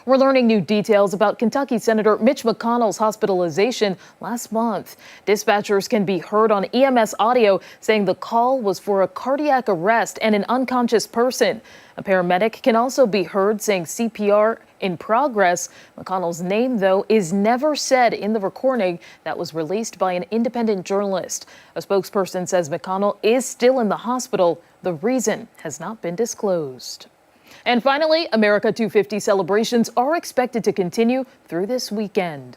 We're learning new details about Kentucky Senator Mitch McConnell's hospitalization last month. Dispatchers can be heard on EMS audio saying the call was for a cardiac arrest and an unconscious person. A paramedic can also be heard saying CPR in progress. McConnell's name, though, is never said in the recording that was released by an independent journalist. A spokesperson says McConnell is still in the hospital. The reason has not been disclosed. And finally, America 250 celebrations are expected to continue through this weekend.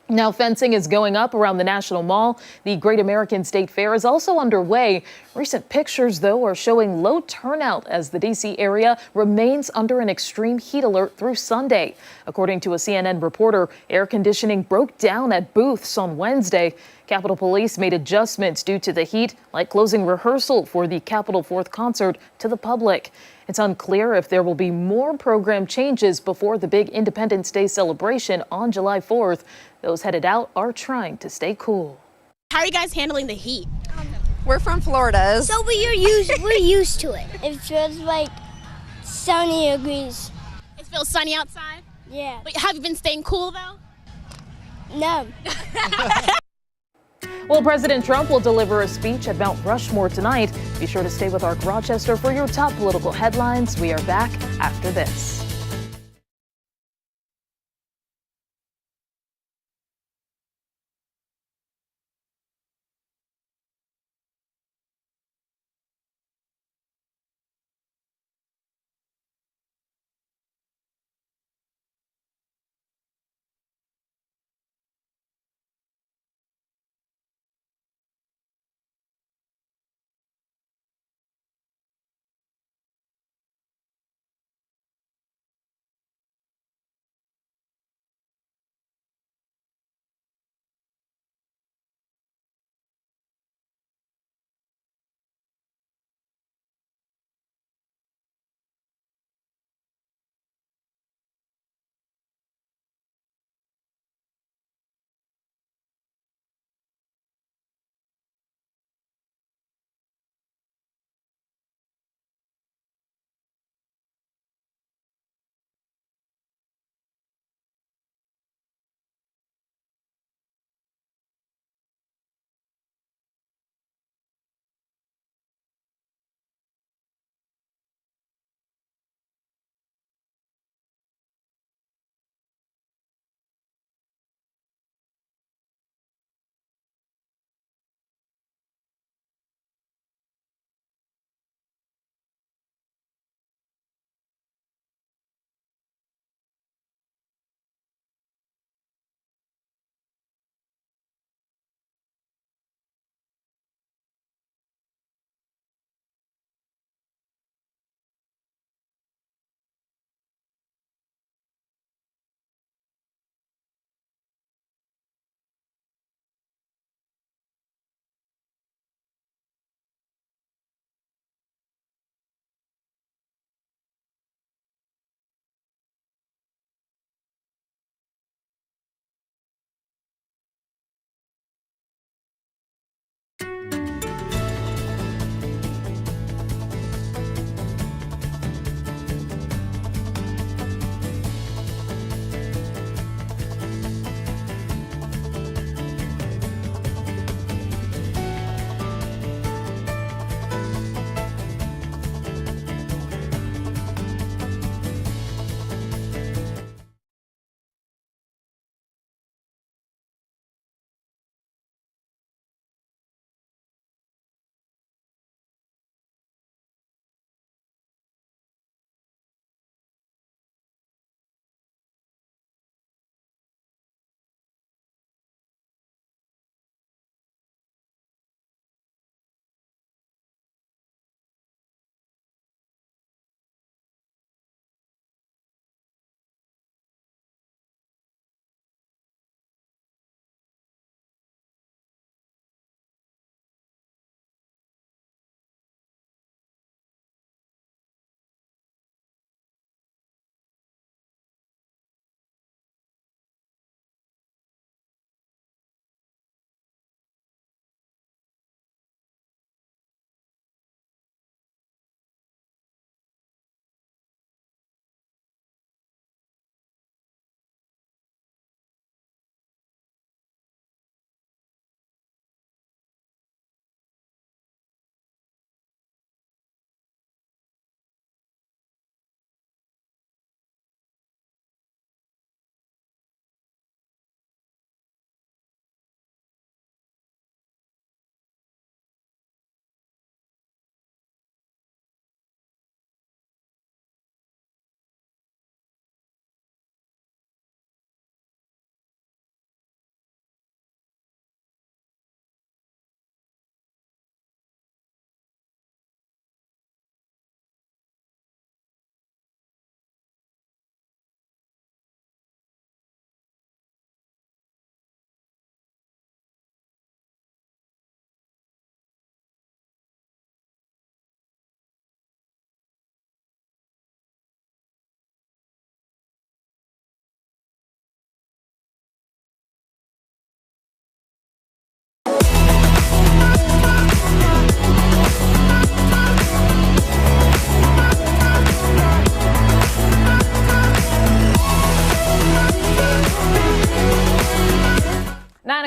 Now, fencing is going up around the National Mall. The Great American State Fair is also underway. Recent pictures, though, are showing low turnout as the D.C. area remains under an extreme heat alert through Sunday. According to a CNN reporter, air conditioning broke down at booths on Wednesday. Capitol Police made adjustments due to the heat, like closing rehearsal for the Capitol 4th concert to the public. It's unclear if there will be more program changes before the big Independence Day celebration on July 4th. Those headed out are trying to stay cool. How are you guys handling the heat? We're from Florida. So we're used to it. It feels like 70 degrees. It feels sunny outside? Yeah. But have you been staying cool though? No. Well, President Trump will deliver a speech at Mount Rushmore tonight. Be sure to stay with ARC Rochester for your top political headlines. We are back after this.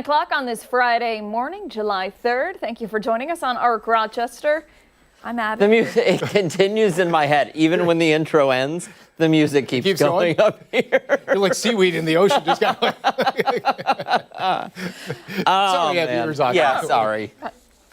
o'clock on this Friday morning, July 3rd. Thank you for joining us on ARC Rochester. I'm Abby. The music, it continues in my head. Even when the intro ends, the music keeps going up here. You're like seaweed in the ocean. Just got sorry, Abby, yours on. Yeah, sorry.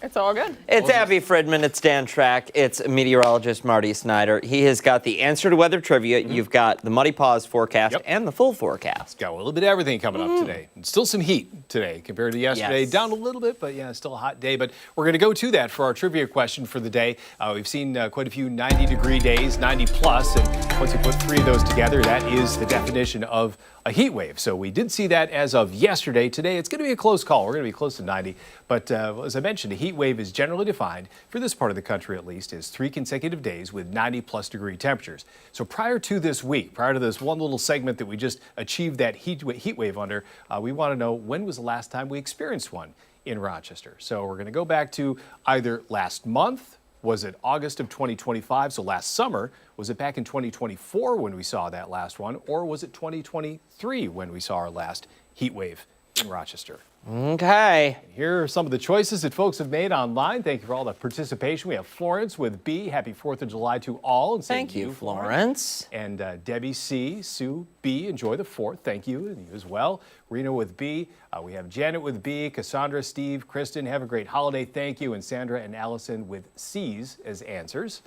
It's all good. It's Abby Fridman, it's Dan Track, it's meteorologist Marty Snyder. He has got the answer to weather trivia. You've got the Muddy Paws forecast and the full forecast. Got a little bit of everything coming up today. And still some heat today compared to yesterday. Yes. Down a little bit, but yeah, still a hot day. But we're going to go to that for our trivia question for the day. We've seen quite a few 90-degree days, 90 plus, and once you put 3 of those together, that is the definition of a heat wave. So we did see that as of yesterday. Today, it's going to be a close call. We're going to be close to 90. But as I mentioned, a heat wave is generally defined, for this part of the country at least, as 3 consecutive days with 90-plus degree temperatures. So prior to this week, prior to this one little segment that we just achieved that heat wave under, we want to know when was the last time we experienced one in Rochester. So we're going to go back to either last month. Was it August of 2025, so last summer? Was it back in 2024 when we saw that last one? Or was it 2023 when we saw our last heat wave in Rochester? Okay. And here are some of the choices that folks have made online. Thank you for all the participation. We have Florence with B. Happy 4th of July to all. And Thank you, Florence. And Debbie C. Sue B. Enjoy the 4th. Thank you. And you as well. Rena with B. We have Janet with B. Cassandra, Steve, Kristen. Have a great holiday. Thank you. And Sandra and Allison with C's as answers.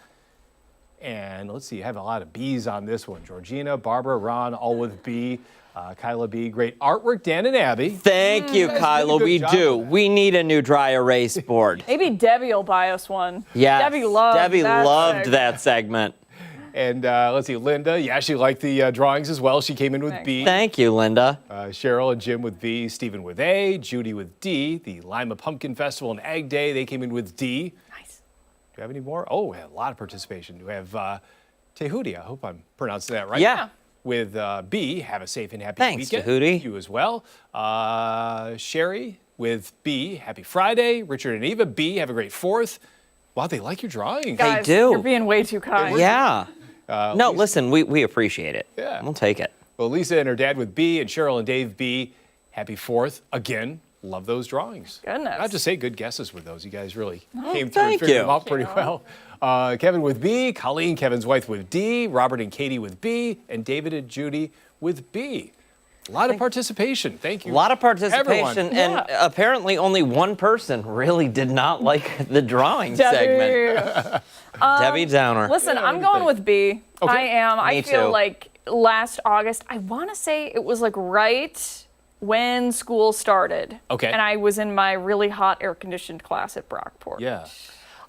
And let's see, I have a lot of B's on this one. Georgina, Barbara, Ron, all with B. Kyla B, great artwork, Dan and Abby. Thank you, Kyla. We do. We need a new dry erase board. Maybe Debbie will buy us one. Yeah. Debbie loved that segment. And let's see, Linda, yeah, she liked the drawings as well. She came in with B. Thank you, Linda. Cheryl and Jim with B, Stephen with A, Judy with D, the Lima Pumpkin Festival and Ag Day, they came in with D. Nice. Do we have any more? Oh, we have a lot of participation. We have Tehudi, I hope I'm pronouncing that right. Yeah. With B, have a safe and happy Thanks, weekend. Tehudi. You as well. Sherry with B, happy Friday. Richard and Eva, B, have a great 4th. Wow, they like your drawings. Guys, They do. You're being way too kind. Yeah. No, listen, we appreciate it. Yeah. We'll take it. Well, Lisa and her dad with B, and Cheryl and Dave B, happy 4th. Again, love those drawings. Goodness. I have to say, good guesses with those. You guys really came through thank and figured you. them out pretty well. Kevin with B, Colleen, Kevin's wife with D, Robert and Katie with B, and David and Judy with B. A lot of participation. Thank you. A lot of participation, everyone. and apparently only one person really did not like the drawing segment. Debbie Downer. Listen, I'm going with B. Okay. I am. I Me feel too. like last August, I want to say it was like right when school started. Okay. And I was in my really hot air-conditioned class at Brockport. Yeah.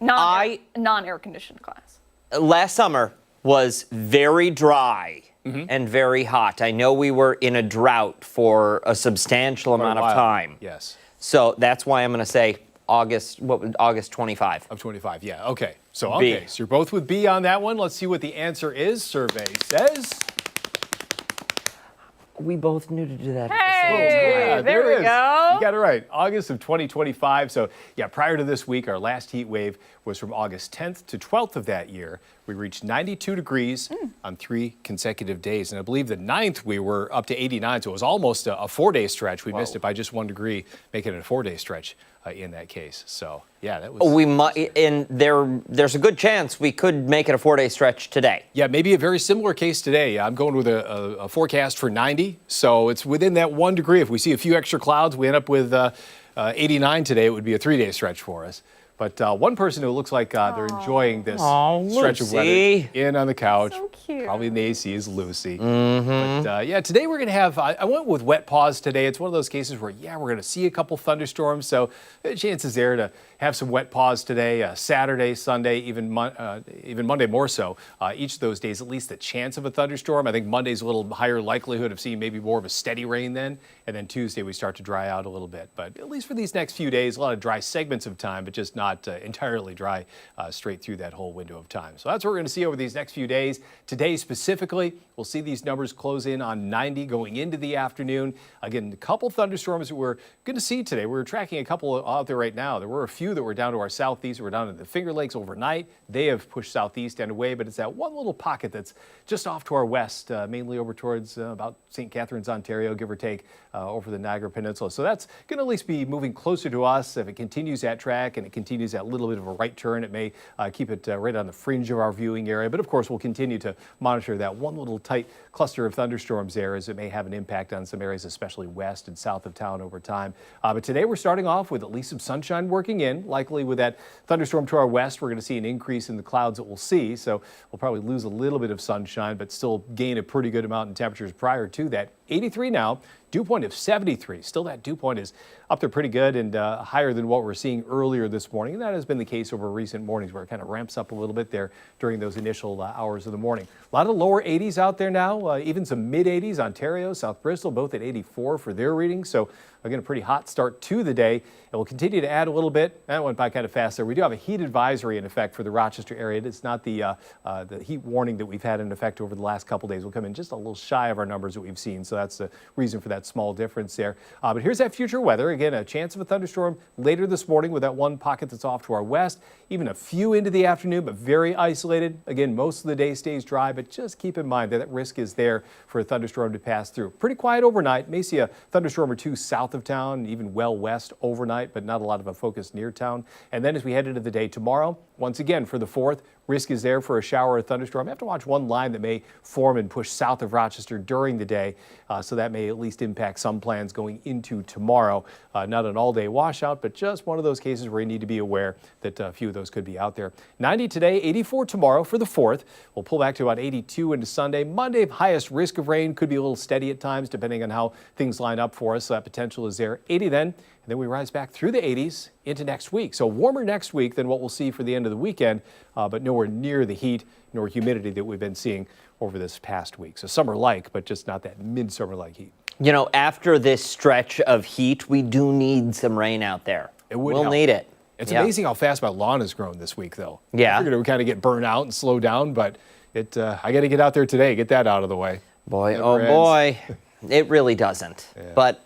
Non-air-conditioned class. Last summer was very dry and very hot. I know we were in a drought for a substantial amount of time. Yes. So that's why I'm going to say August 25. Of 25, yeah. Okay. So, B. okay. So you're both with B on that one. Let's see what the answer is. Survey says. We both knew to do that. Hey, there we it is. go. You got it right. August of 2025. So, yeah, prior to this week, our last heat wave was from August 10th to 12th of that year. We reached 92 degrees on 3 consecutive days. And I believe the 9th, we were up to 89. So it was almost a 4-day stretch. We missed it by just 1 degree, making it a 4-day stretch in that case. So, yeah, that was... We might, and there's a good chance we could make it a 4-day stretch today. Yeah, maybe a very similar case today. I'm going with a forecast for 90, so it's within that 1 degree. If we see a few extra clouds, we end up with 89 today. It would be a 3-day stretch for us. But one person who looks like they're enjoying this stretch of weather Lucy. in on the couch, So cute. probably in the AC, is Lucy. But yeah, today we're going to have, I went with wet pause today. It's one of those cases where, yeah, we're going to see a couple thunderstorms. So chances there to have some wet pause today, Saturday, Sunday, even Monday more so. Each of those days, at least the chance of a thunderstorm. I think Monday's a little higher likelihood of seeing maybe more of a steady rain then. And then Tuesday we start to dry out a little bit. But at least for these next few days, a lot of dry segments of time, but just not not entirely dry straight through that whole window of time. So that's what we're going to see over these next few days. Today specifically, we'll see these numbers close in on 90 going into the afternoon. Again, a couple thunderstorms that we're going to see today. We're tracking a couple out there right now. There were a few that were down to our southeast. We're down in the Finger Lakes overnight. They have pushed southeast and away, but it's that one little pocket that's just off to our west, mainly over towards about St. Catharines, Ontario, give or take, over the Niagara Peninsula. So that's going to at least be moving closer to us. If it continues that track and it continues that little bit of a right turn, it may keep it right on the fringe of our viewing area. But of course, we'll continue to monitor that one little tight cluster of thunderstorms there, as it may have an impact on some areas, especially west and south of town over time. But today we're starting off with at least some sunshine working in. Likely with that thunderstorm to our west, we're going to see an increase in the clouds that we'll see. So we'll probably lose a little bit of sunshine, but still gain a pretty good amount in temperatures prior to that. 83 now, dew point of 73. Still, that dew point is up there pretty good and higher than what we're seeing earlier this morning. And that has been the case over recent mornings, where it kind of ramps up a little bit there during those initial hours of the morning. A lot of lower 80s out there now, even some mid 80s. Ontario, South Bristol, both at 84 for their readings. So again, a pretty hot start to the day. It will continue to add a little bit. That went by kind of fast there. We do have a heat advisory in effect for the Rochester area. It's not the heat warning that we've had in effect over the last couple days. We'll come in just a little shy of our numbers that we've seen. So that's the reason for that small difference there. But here's that future weather. Again, a chance of a thunderstorm later this morning with that one pocket that's off to our west. Even a few into the afternoon, but very isolated. Again, most of the day stays dry, but just keep in mind that risk is there for a thunderstorm to pass through. Pretty quiet overnight. May see a thunderstorm or two south of town, even well west overnight, but not a lot of a focus near town. And then as we head into the day tomorrow, once again for the 4th, risk is there for a shower or thunderstorm. You have to watch one line that may form and push south of Rochester during the day, so that may at least impact some plans going into tomorrow. Not an all-day washout, but just one of those cases where you need to be aware that a few of those could be out there. 90 today, 84 tomorrow for the 4th. We'll pull back to about 82 into Sunday. Monday, highest risk of rain, could be a little steady at times depending on how things line up for us. So that potential is there. 80 then. And then we rise back through the 80s into next week. So warmer next week than what we'll see for the end of the weekend, but nowhere near the heat nor humidity that we've been seeing over this past week. So summer-like, but just not that midsummer-like heat. You know, after this stretch of heat, we do need some rain out there. We'll need it. It's amazing how fast my lawn has grown this week, though. Yeah. I figured it would kind of get burned out and slow down, but I got to get out there today, get that out of the way. Boy, oh boy, it really doesn't. Yeah. But,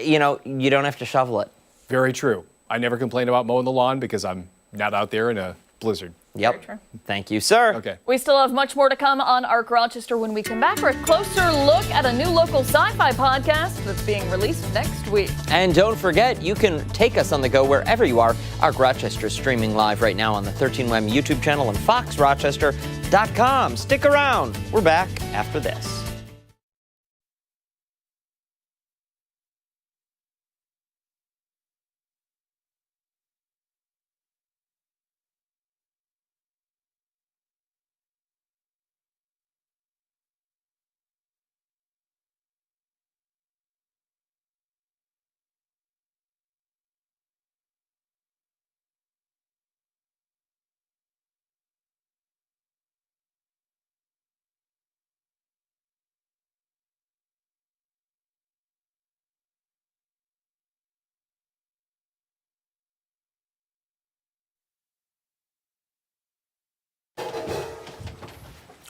you know, you don't have to shovel it. Very true. I never complain about mowing the lawn because I'm not out there in a blizzard. Yep. Thank you, sir. Okay. We still have much more to come on Arc Rochester when we come back for a closer look at a new local sci-fi podcast that's being released next week. And don't forget, you can take us on the go wherever you are. Arc Rochester is streaming live right now on the 13WM YouTube channel and foxrochester.com. Stick around. We're back after this.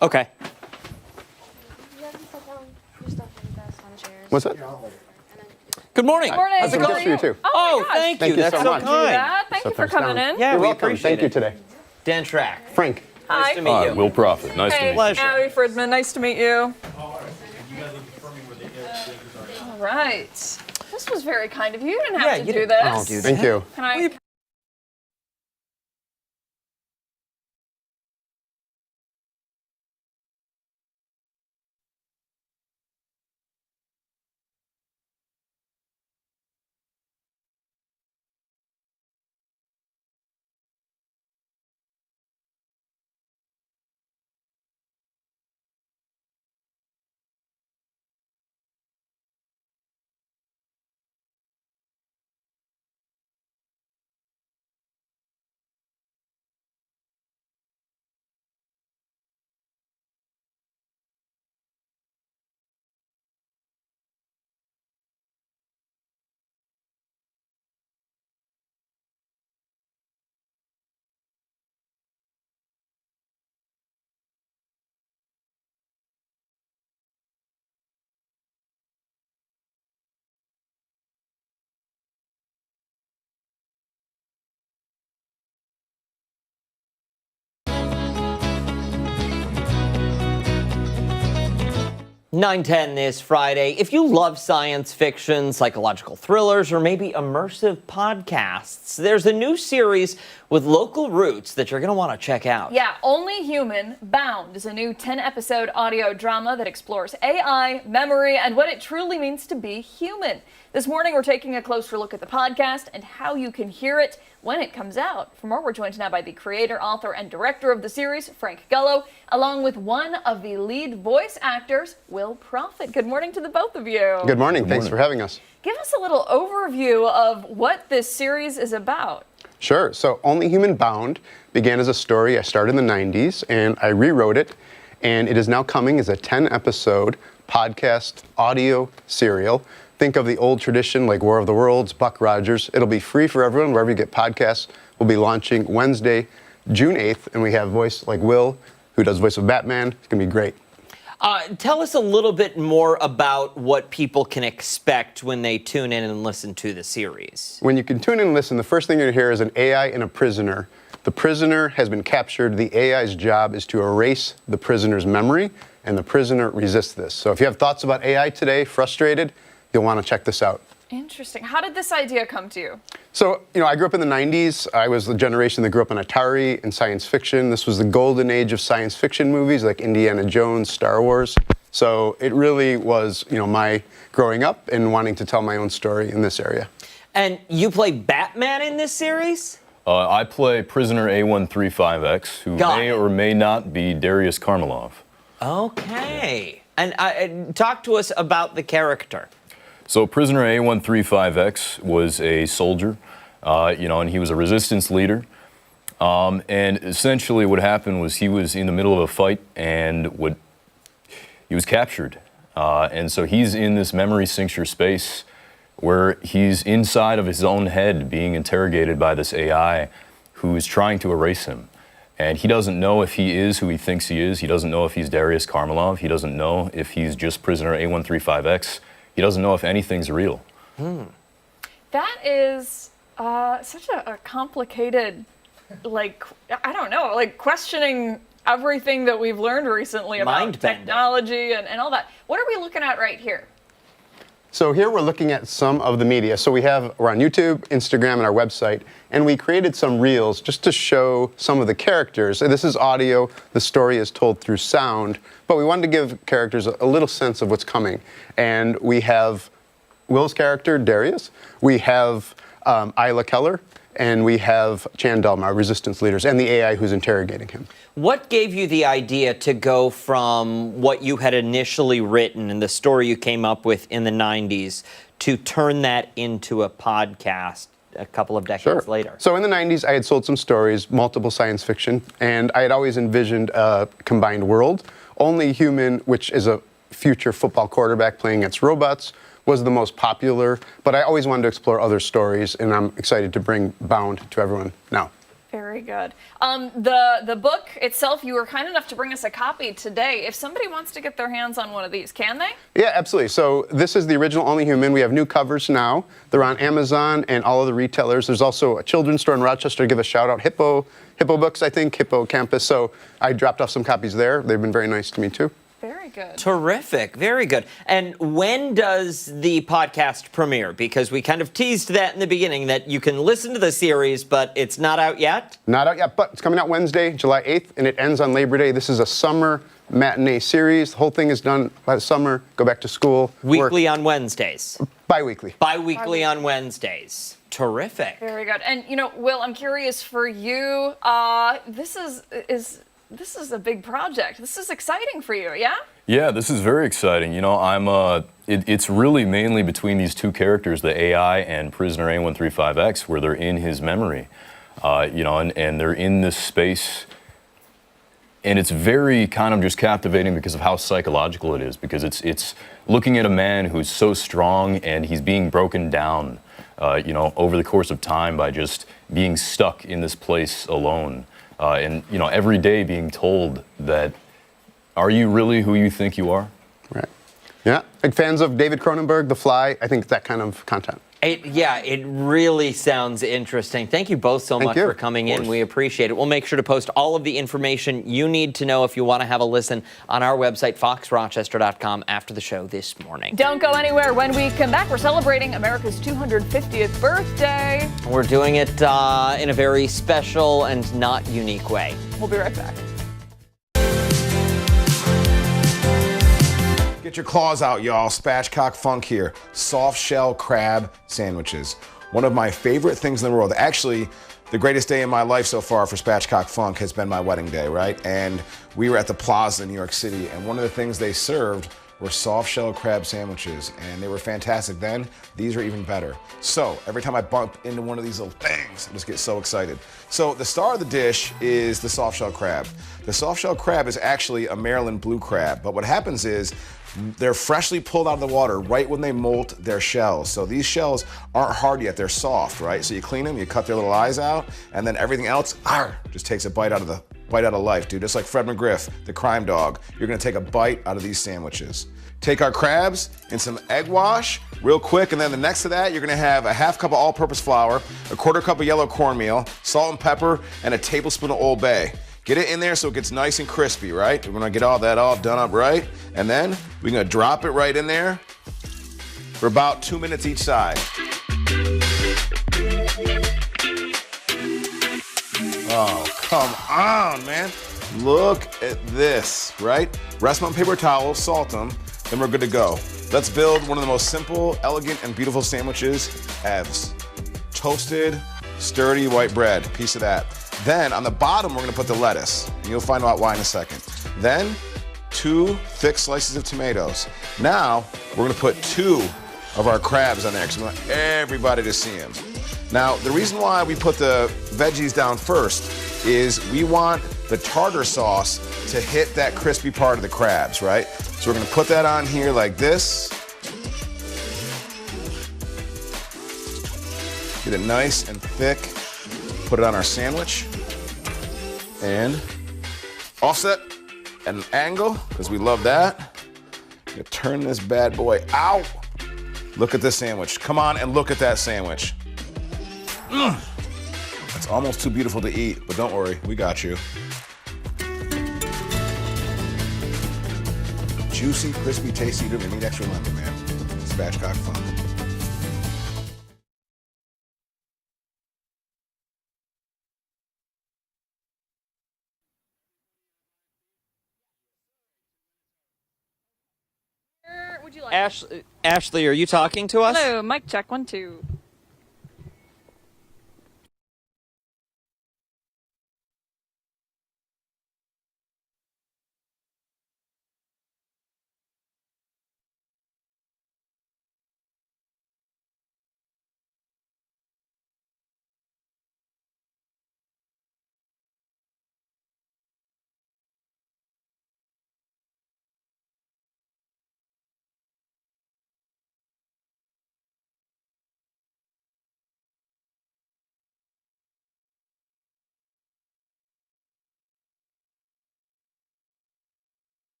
Okay. What's that? Good morning. Good morning. How's it going? You too. Oh, thank you. Thank you That's so so much. kind. Thank you for coming in. Yeah, You're we welcome. appreciate Thank you it. today. Dan Schrack. Frank. Hi. Nice to meet you. Will Profit. Nice to meet you. Pleasure. Abby Friedman, nice to meet you. All right. This was very kind of you. You didn't have to do this. Oh, dude. Thank you. Can I 9:10 this Friday. If you love science fiction, psychological thrillers, or maybe immersive podcasts, there's a new series with local roots that you're going to want to check out. Yeah, Only Human Bound is a new 10-episode audio drama that explores AI, memory, and what it truly means to be human. This morning, we're taking a closer look at the podcast and how you can hear it when it comes out. For more, we're joined now by the creator, author, and director of the series, Frank Gullo, along with one of the lead voice actors, Will Prophet. Good morning to the both of you. Good morning. Thanks for having us. Give us a little overview of what this series is about. Sure. So Only Human Bound began as a story I started in the 90s, and I rewrote it, and it is now coming as a 10-episode podcast audio serial. Think of the old tradition like War of the Worlds, Buck Rogers. It'll be free for everyone wherever you get podcasts. We'll be launching Wednesday, June 8th, and we have voice like Will, who does voice of Batman. It's going to be great. Tell us a little bit more about what people can expect when they tune in and listen to the series. When you can tune in and listen, the first thing you're going to hear is an AI and a prisoner. The prisoner has been captured. The AI's job is to erase the prisoner's memory, and the prisoner resists this. So if you have thoughts about AI today, frustrated, you'll want to check this out. Interesting. How did this idea come to you? So, I grew up in the 90s. I was the generation that grew up on Atari and science fiction. This was the golden age of science fiction movies like Indiana Jones, Star Wars. So it really was, my growing up and wanting to tell my own story in this area. And you play Batman in this series? I play prisoner A135X, who may or may not be Darius Karmalov. Okay. And talk to us about the character. So prisoner A135X was a soldier, and he was a resistance leader. And essentially what happened was he was in the middle of a fight and he was captured. And so he's in this memory cincture space where he's inside of his own head being interrogated by this AI who is trying to erase him. And he doesn't know if he is who he thinks he is. He doesn't know if he's Darius Karmalov. He doesn't know if he's just prisoner A135X. He doesn't know if anything's real. That is such a complicated, questioning everything that we've learned recently about technology and all that. What are we looking at right here? So here we're looking at some of the media. So we're on YouTube, Instagram, and our website, and we created some reels just to show some of the characters. This is audio. The story is told through sound, but we wanted to give characters a little sense of what's coming. And we have Will's character, Darius. We have Isla Keller, and we have Chan Delmar, resistance leaders, and the AI who's interrogating him. What gave you the idea to go from what you had initially written and the story you came up with in the 90s to turn that into a podcast a couple of decades later? So in the 90s, I had sold some stories, multiple science fiction, and I had always envisioned a combined world. Only Human, which is a future football quarterback playing against robots, was the most popular, but I always wanted to explore other stories, and I'm excited to bring Bound to everyone now. Very good. The book itself, you were kind enough to bring us a copy today. If somebody wants to get their hands on one of these, can they? Yeah, absolutely. So this is the original Only Human. We have new covers now. They're on Amazon and all of the retailers. There's also a children's store in Rochester. Give a shout out, Hippo Books, I think, Hippo Campus. So I dropped off some copies there. They've been very nice to me too. Very good. Terrific. Very good. And when does the podcast premiere? Because we kind of teased that in the beginning, that you can listen to the series, but it's not out yet? Not out yet, but it's coming out Wednesday, July 8th, and it ends on Labor Day. This is a summer matinee series. The whole thing is done by the summer, go back to school. Weekly on Wednesdays? Bi-weekly. Bi-weekly on Wednesdays. Terrific. Very good. And, Will, I'm curious for you, this is a big project. This is exciting for you, yeah? Yeah, this is very exciting. It's really mainly between these two characters, the AI and prisoner A135X, where they're in his memory, and they're in this space. And it's very kind of just captivating because of how psychological it is, because it's looking at a man who's so strong and he's being broken down, over the course of time by just being stuck in this place alone. And every day being told that, are you really who you think you are? Right. Yeah. Like fans of David Cronenberg, The Fly, I think it's that kind of content. It really sounds interesting. Thank you both so much for coming in. We appreciate it. We'll make sure to post all of the information you need to know if you want to have a listen on our website, foxrochester.com, after the show this morning. Don't go anywhere. When we come back, we're celebrating America's 250th birthday. We're doing it in a very special and not unique way. We'll be right back. Get your claws out, y'all. Spatchcock Funk here. Soft shell crab sandwiches. One of my favorite things in the world. Actually, the greatest day in my life so far for Spatchcock Funk has been my wedding day, right? And we were at the Plaza in New York City, and one of the things they served were soft shell crab sandwiches, and they were fantastic then. These are even better. So every time I bump into one of these little things, I just get so excited. So the star of the dish is the soft shell crab. The soft shell crab is actually a Maryland blue crab, but what happens is they're freshly pulled out of the water right when they molt their shells. So these shells aren't hard yet, they're soft, right? So you clean them, you cut their little eyes out, and then everything else, just takes a bite out of life, dude. Just like Fred McGriff, the crime dog, you're gonna take a bite out of these sandwiches. Take our crabs in some egg wash real quick, and then the next to that, you're gonna have a half cup of all-purpose flour, a quarter cup of yellow cornmeal, salt and pepper, and a tablespoon of Old Bay. Get it in there so it gets nice and crispy, right? We're gonna get all that all done up right, and then we're gonna drop it right in there for about 2 minutes each side. Oh, come on, man. Look at this, right? Rest them on paper towels, salt them, then we're good to go. Let's build one of the most simple, elegant, and beautiful sandwiches ever. Toasted, sturdy white bread, piece of that. Then on the bottom, we're gonna put the lettuce, and you'll find out why in a second. Then 2 thick slices of tomatoes. Now, we're gonna put 2 of our crabs on there, because we want everybody to see them. Now, the reason why we put the veggies down first is we want the tartar sauce to hit that crispy part of the crabs, right? So we're gonna put that on here like this. Get it nice and thick. Put it on our sandwich. And offset at an angle, because we love that. You turn this bad boy out. Look at this sandwich. Come on and look at that sandwich. It's almost too beautiful to eat, but don't worry, we got you. Juicy, crispy, tasty, you don't even need extra lemon, man. Spatchcock Funk. Would you like? Ashley, are you talking to us? Hello, mic check, 1, 2.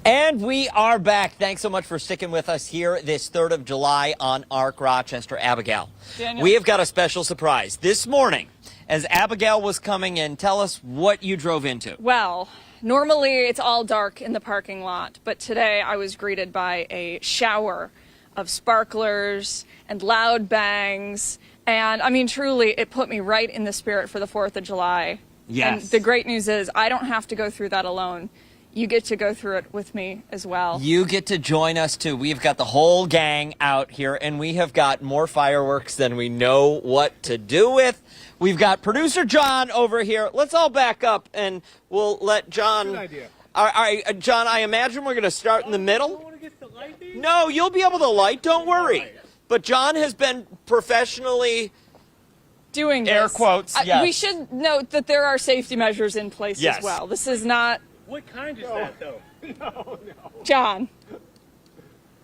And we are back. Thanks so much for sticking with us here this 3rd of July on Arc Rochester. Abigail, Daniel. we have got a special surprise. This morning, as Abigail was coming in, tell us what you drove into. Well, normally it's all dark in the parking lot, but today I was greeted by a shower of sparklers and loud bangs. And I mean, truly, it put me right in the spirit for the 4th of July. Yes. And the great news is I don't have to go through that alone. You get to go through it with me as well. You get to join us too. We've got the whole gang out here, and we have got more fireworks than we know what to do with. We've got producer John over here. Let's all back up, and we'll let John. Good idea. All right, John, I imagine we're going to start in the middle. No, you'll be able to light. Don't worry. But John has been professionally doing this. Air quotes, yes. We should note that there are safety measures in place Yes. as well. This is not. What kind is that, though? No. John.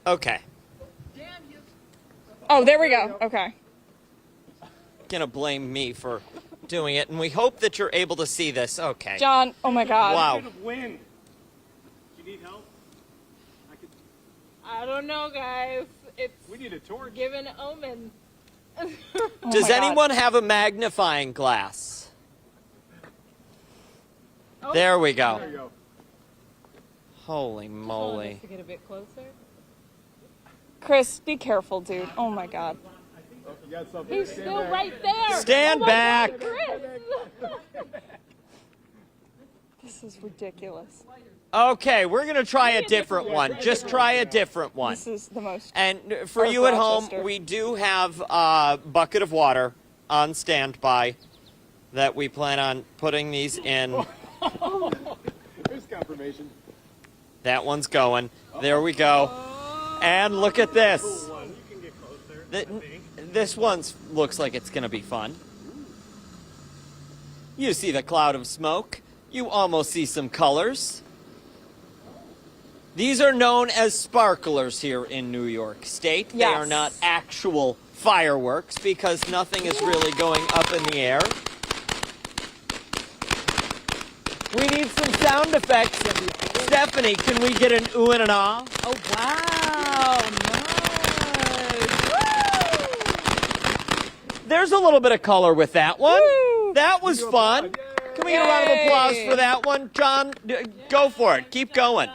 Okay. Oh, there we go. Okay. Gonna blame me for doing it, and we hope that you're able to see this. Okay. John, oh my God. Wow. Wind. Do you need help? I don't know, guys. It's We need a torch. give an omen. Does my God. anyone have a magnifying glass? Oh. There we go. There you go. Holy moly. To get a bit closer. Chris, be careful, dude. Oh my God. You got something. He's still right there. Stand Oh my back. God, Chris. This is ridiculous. Okay, we're gonna try a different one. Just try a different one. This is the most. And for Arc you at home, Rochester. we do have a bucket of water on standby that we plan on putting these in. There's confirmation. That one's going. There we go. And look at this. You can get closer. This one looks like it's going to be fun. You see the cloud of smoke. You almost see some colors. These are known as sparklers here in New York State. They Yes. are not actual fireworks because nothing is really going up in the air. We need some sound effects. Stephanie, can we get an ooh and an ah? Oh, wow. Nice. There's a little bit of color with that one. Woo. That was fun. Can we get a round of applause for that one? John, go for it. Keep going.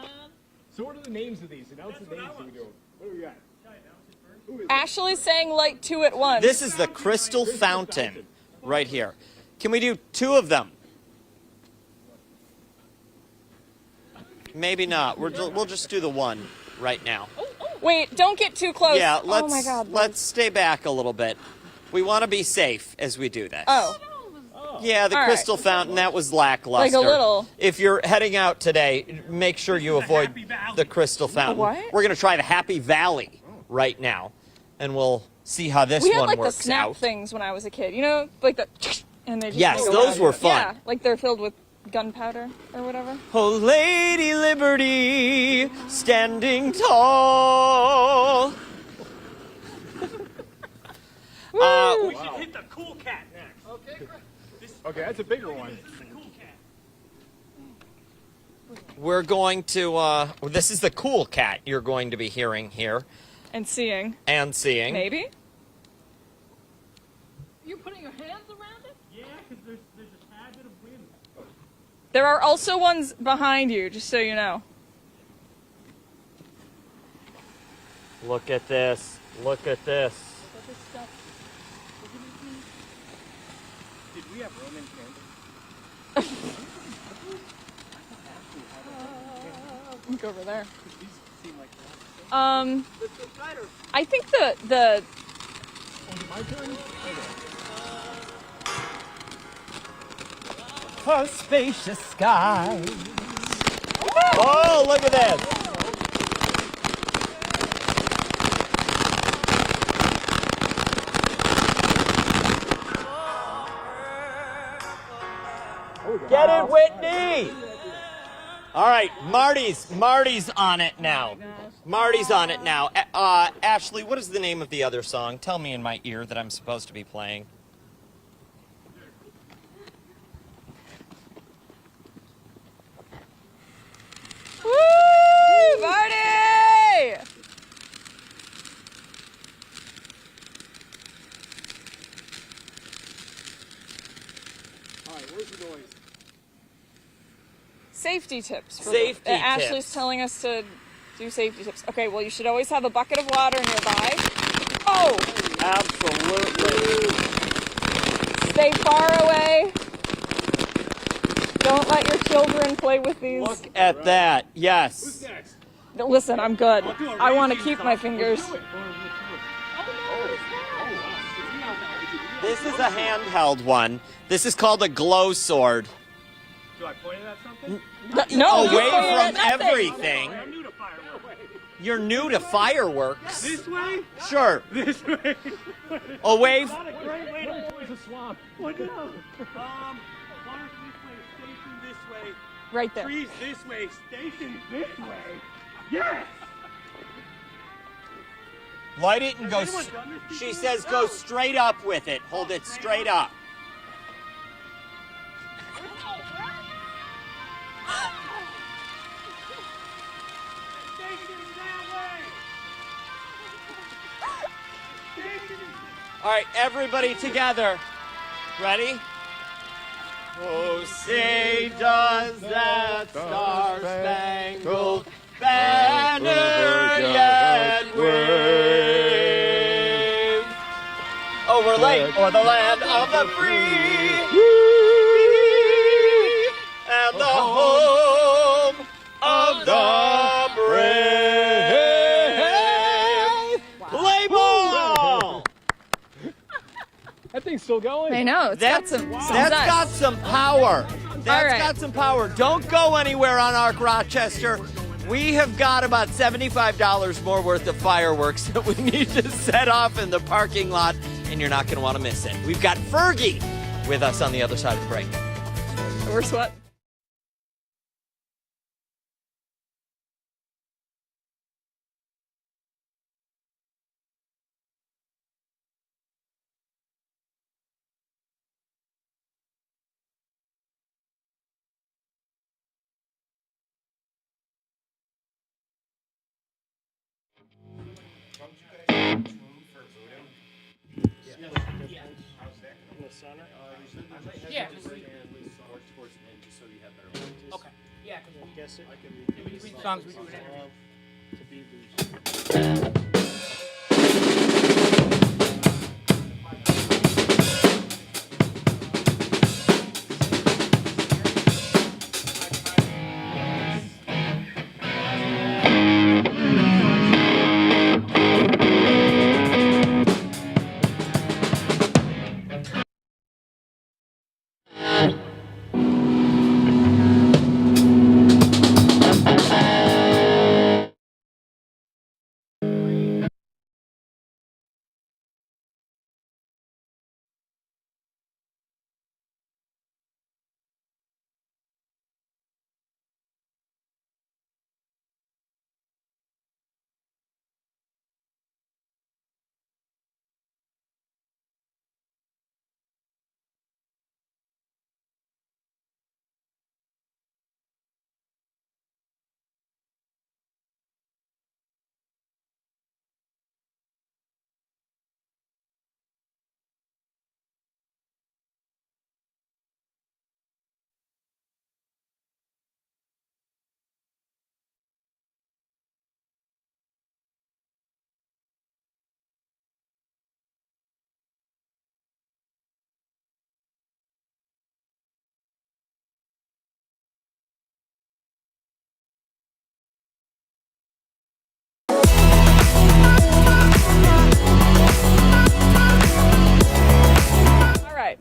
So what are the names of these? Announce the names that we do. What do we got? Ashley's saying light two at once. This is the Crystal Fountain right here. Can we do two of them? Maybe not. We'll just do the one right now. Wait, don't get too close. Yeah, oh my God. let's stay back a little bit. We want to be safe as we do this. Oh. Yeah, the All right. Crystal Fountain, that was lackluster. Like a little. If you're heading out today, make sure you avoid the Crystal Fountain. What? We're going to try the Happy Valley right now, and we'll see how this We had one like the works snap out. things when I was a kid. You know, like the and they just Yes, go those out. were fun. Yeah, like they're filled with gunpowder or whatever. Oh, Lady Liberty, standing tall. We should hit the cool cat next. Okay, great. Okay, that's a bigger one. We're going to, this is the cool cat you're going to be hearing here And seeing. and seeing. Maybe. You're putting your hands around it? Yeah, because there's a tad bit of wind. There are also ones behind you, just so you know. Look at this. Look at this. Did we have Roman candles? Look over there. These seem like I think the my turn? For spacious skies. Oh, look at this. Get it, Whitney! All right, Marty's on it now. Marty's on it now. Ashley, what is the name of the other song? Tell me in my ear that I'm supposed to be playing. Woo! Safety tips. Safety Ashley's tips. telling us to do safety tips. Okay, well, you should always have a bucket of water nearby. Oh! Absolutely. Stay far away. Don't let your children play with these. Look at that. Yes. Listen, I'm good. I want to keep my fingers. This is a handheld one. This is called a glow sword. Do I point it at something? No, you Away pointed at from nothing. everything. I'm new to fireworks. You're new to fireworks. This way? Sure. This way. Away. Not a great way to avoid a swamp. What no? Forest this way, station this way. Right there. Trees this way, station this way. Yes! Light it and go. Has anyone done this She before? says go straight up with it. Hold it straight up. Station that way. Station. All right, everybody together. Ready? Oh, say does that star-spangled banner yet wave over lake or the land of the free and the home of the brave? Play ball! That thing's still going. I know. It's got some That's zest. got some power. That's right. got some power. Don't go anywhere on Arc Rochester. We have got about $75 more worth of fireworks that we need to set off in the parking lot, and you're not going to want to miss it. We've got Fergie with us on the other side of the break. We're sweat. Yeah. Okay. Yeah, because we guess it. Between songs we do it.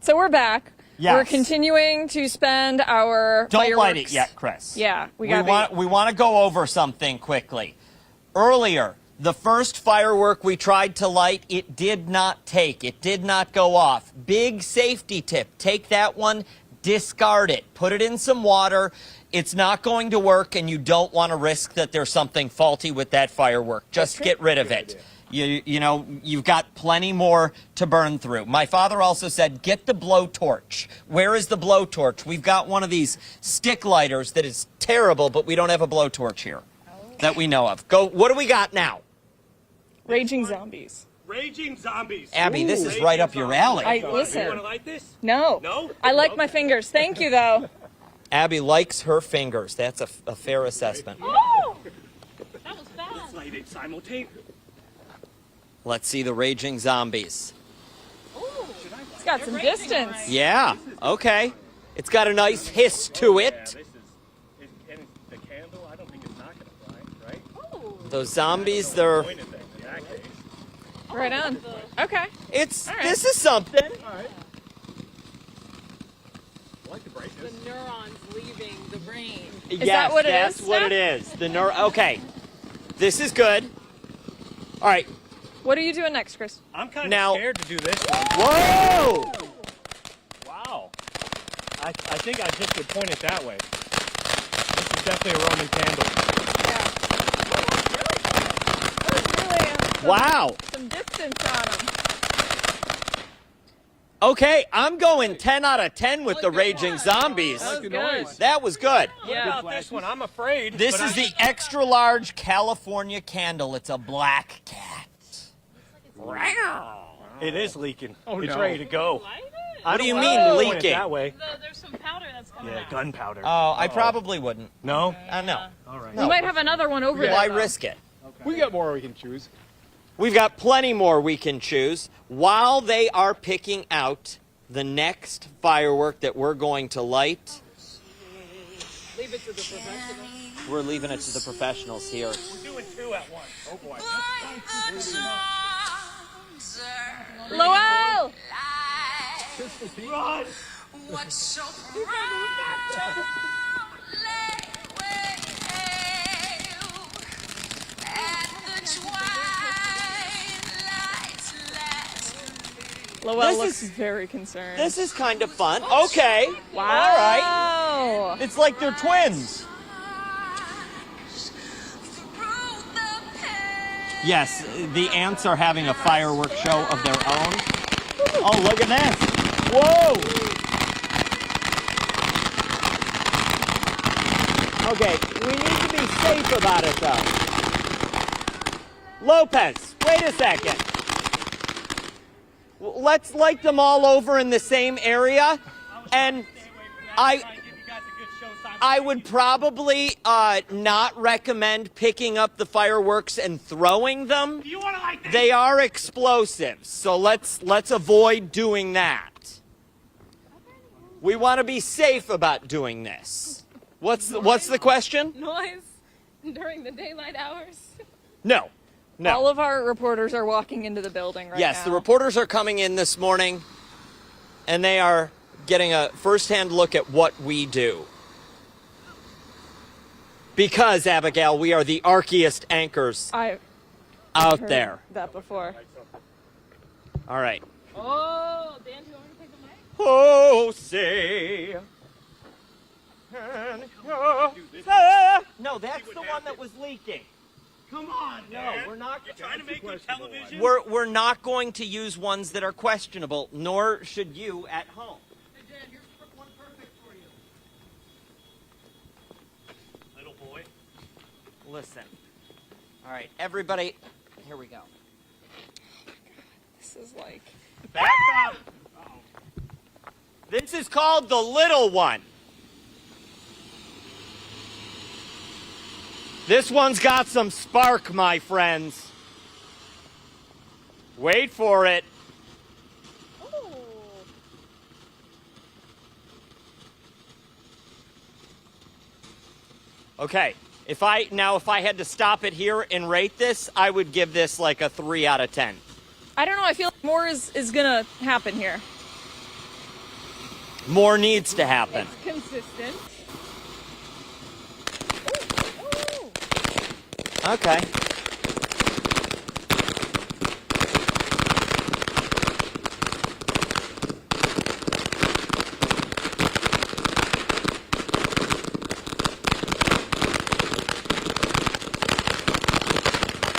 So we're back. Yes. We're continuing to spend our Don't fireworks. light it yet, Chris. Yeah, we want to go over something quickly. Earlier, the first firework we tried to light, it did not take. It did not go off. Big safety tip. Take that one, discard it. Put it in some water. It's not going to work, and you don't want to risk that there's something faulty with that firework. Just get rid of it. You know, you've got plenty more to burn through. My father also said, get the blowtorch. Where is the blowtorch? We've got one of these stick lighters that is terrible, but we don't have a blowtorch here that we know of. Go. What do we got now? Raging zombies. Raging zombies. Abby, this is right up your alley. Listen. You want to light this? No. No? I like my fingers. Thank you, though. Abby likes her fingers. That's a fair assessment. Oh! That was fast. Let's light it simultaneously. Let's see the raging zombies. It's got some distance. Yeah, okay. It's got a nice hiss to it. This is and the candle, I don't think it's not going to fly, right? Those zombies, they're... Point at that in that case. Right on. Okay. It's, All right. this is something. All right. I like the brightness. The neurons leaving the brain. Yes, that what it that's is, what Steph? it is. Okay. This is good. All right. What are you doing next, Chris? I'm kind of Now- scared to do this one. Whoa! Wow. I think I just would point it that way. This is definitely a Roman candle. Wow. Some distance on them. Okay, I'm going 10 out of 10 with the raging zombies. That was good. That was good. Yeah. About this one, I'm afraid. This but is the extra large California candle. It's a black cat. It is leaking. Oh, it's no. ready to go. What do you I mean don't point it leaking? that way. There's some powder that's coming Yeah, gunpowder. Oh, I probably wouldn't. No? No. All right. We might have another one over there. Why though. risk it? We got more we can choose. We've got plenty more we can choose while they are picking out the next firework that we're going to light. Leave it to the professionals. We're leaving it to the professionals here. We're doing two at once. Oh boy. Lowell! Run! Lowell This looks very concerned. This is kind of fun. Okay. Wow. All right. It's like they're twins. Yes, the ants are having a fireworks show of their own. Oh, look at this. Whoa. Okay, we need to be safe about it, though. Lopez, wait a second. Let's light them all over in the same area, and I would probably not recommend picking up the fireworks and throwing them. They are explosives, so let's avoid doing that. We want to be safe about doing this. What's the question? Noise during the daylight hours. No. No. All of our reporters are walking into the building right now. Yes, the reporters are coming in this morning, and they are getting a first-hand look at what we do. Because, Abigail, we are the archiest anchors I've out heard there. that before. All right. Oh, Dan, do you want to take the mic? Oh, say. No, that's the one that was leaking. Come on, No, we're not. You're trying to make good television? We're not going to use ones that are questionable, nor should you at home. Hey, Dan, here's one perfect for you. Little boy. Listen. All right, everybody, here we go. This is like... Back up. This is called the little one. This one's got some spark, my friends. Wait for it. Okay, if I had to stop it here and rate this, I would give this like a 3 out of 10. I don't know. I feel like more is going to happen here. More needs to happen. It's consistent. Okay.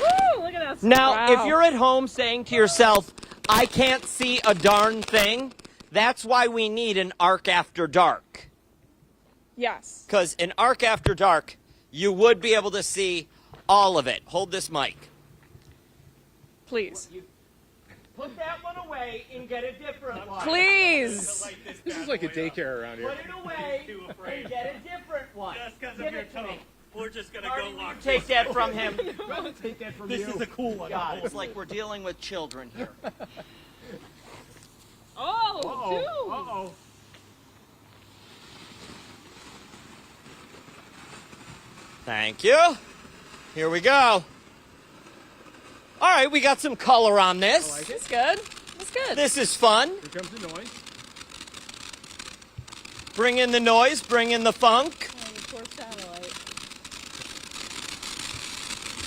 Woo, look at that. Now, Wow. if you're at home saying to yourself, I can't see a darn thing, that's why we need an arc after dark. Yes. Because in arc after dark, you would be able to see all of it. Hold this mic. Please. Put that one away and get a different one. Please. This is like a daycare around here. Put it away and get a different one. Just because Give of your it to me. tone. We're just gonna Marty, go will walk. you take that from him. Take that from This you. is a cool one. God, it's like we're dealing with children here. Oh, dude. Uh-oh. Thank you. Here we go. All right, we got some color on this. That's good. That's good. This is fun. Here comes the noise. Bring in the noise, bring in the funk. Oh, you poor satellite.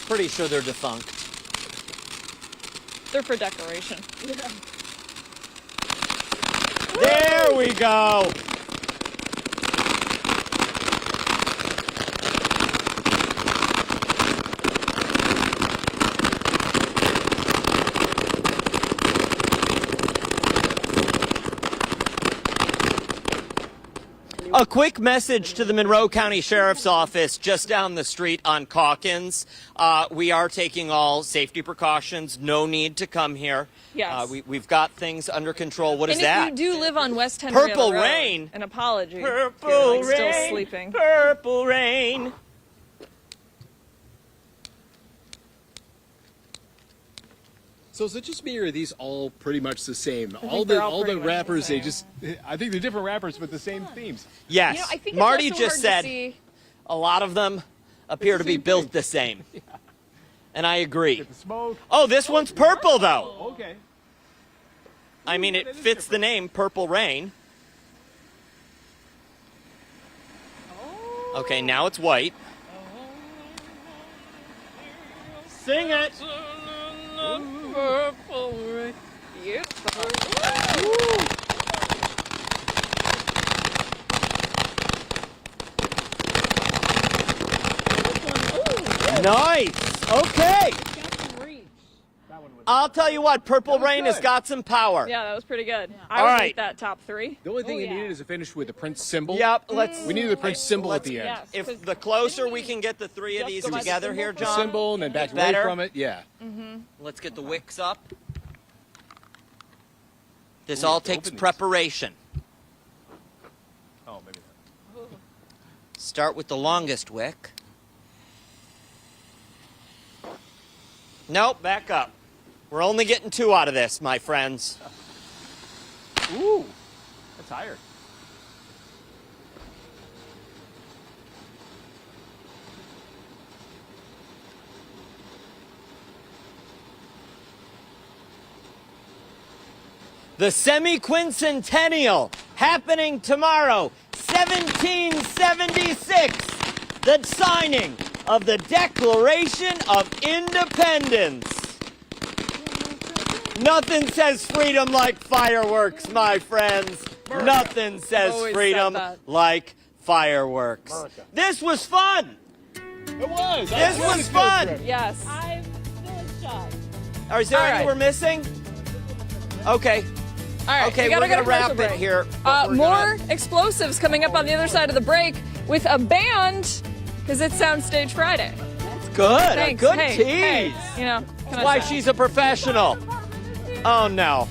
Pretty sure they're defunct. They're for decoration. There we go. A quick message to the Monroe County Sheriff's Office just down the street on Calkins. We are taking all safety precautions. No need to come here. Yes. We've got things under control. What is and that? if you do live on West Henrietta Purple Road, rain. an apology. Purple You're, like, rain. still sleeping. Purple rain. So is it just me, or are these all pretty much the same? think they're all All pretty the much the rappers, they same. just, I think they're different rappers, but the same themes. Yes. You know, I think it's Marty also just hard to said see- a lot of them appear to be built the same. And I agree. The smoke. Oh, this one's purple, though. Okay. I mean, it fits the name, Purple Rain. Okay, now it's white. Sing it. Purple rain. Beautiful. Nice. Okay. I'll tell you what, Purple Rain has good. got some power. Yeah, that was pretty good. All I would right. rate that top 3. The only thing you needed is a finish with the Prince symbol. Yep, let's. We needed the Prince symbol at the end. Yes. If the closer we can get the three of these go by the together symbol here, first? John. Symbol and then back away better. from it. Yeah. Let's get the wicks up. This all takes open these. preparation. Oh, maybe not. Start with the longest wick. Nope, back up. We're only getting 2 out of this, my friends. Ooh, that's higher. The semi-quincentennial happening tomorrow, 1776, the signing of the Declaration of Independence. Nothing says freedom like fireworks, my friends. Nothing says Always freedom said that. like fireworks. This was fun. It was. This was fun. Yes. I'm still shocked. Is there All any right. we're missing? Okay. All right, Okay, we gotta we're gonna go to wrap commercial it break. here. but we're More gonna- explosives coming up on the other side of the break with a band because it's Soundstage Friday. Good. Thanks. A good hey, tease. Hey, you know, That's why she's a professional. Oh no.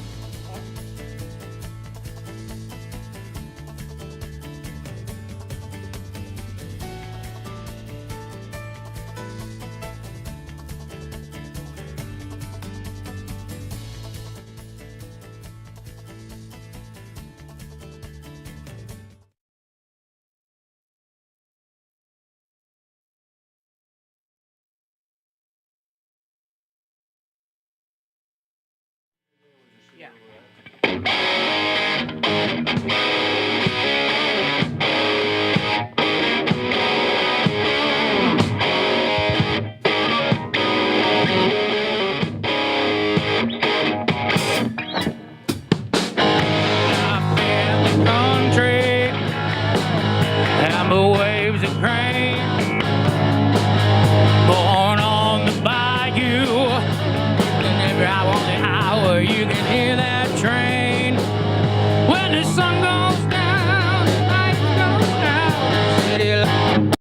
Country, amber waves of grain, born on the bayou, and every hour on the hour you can hear that train. When the sun goes down, the lights go down, city lights.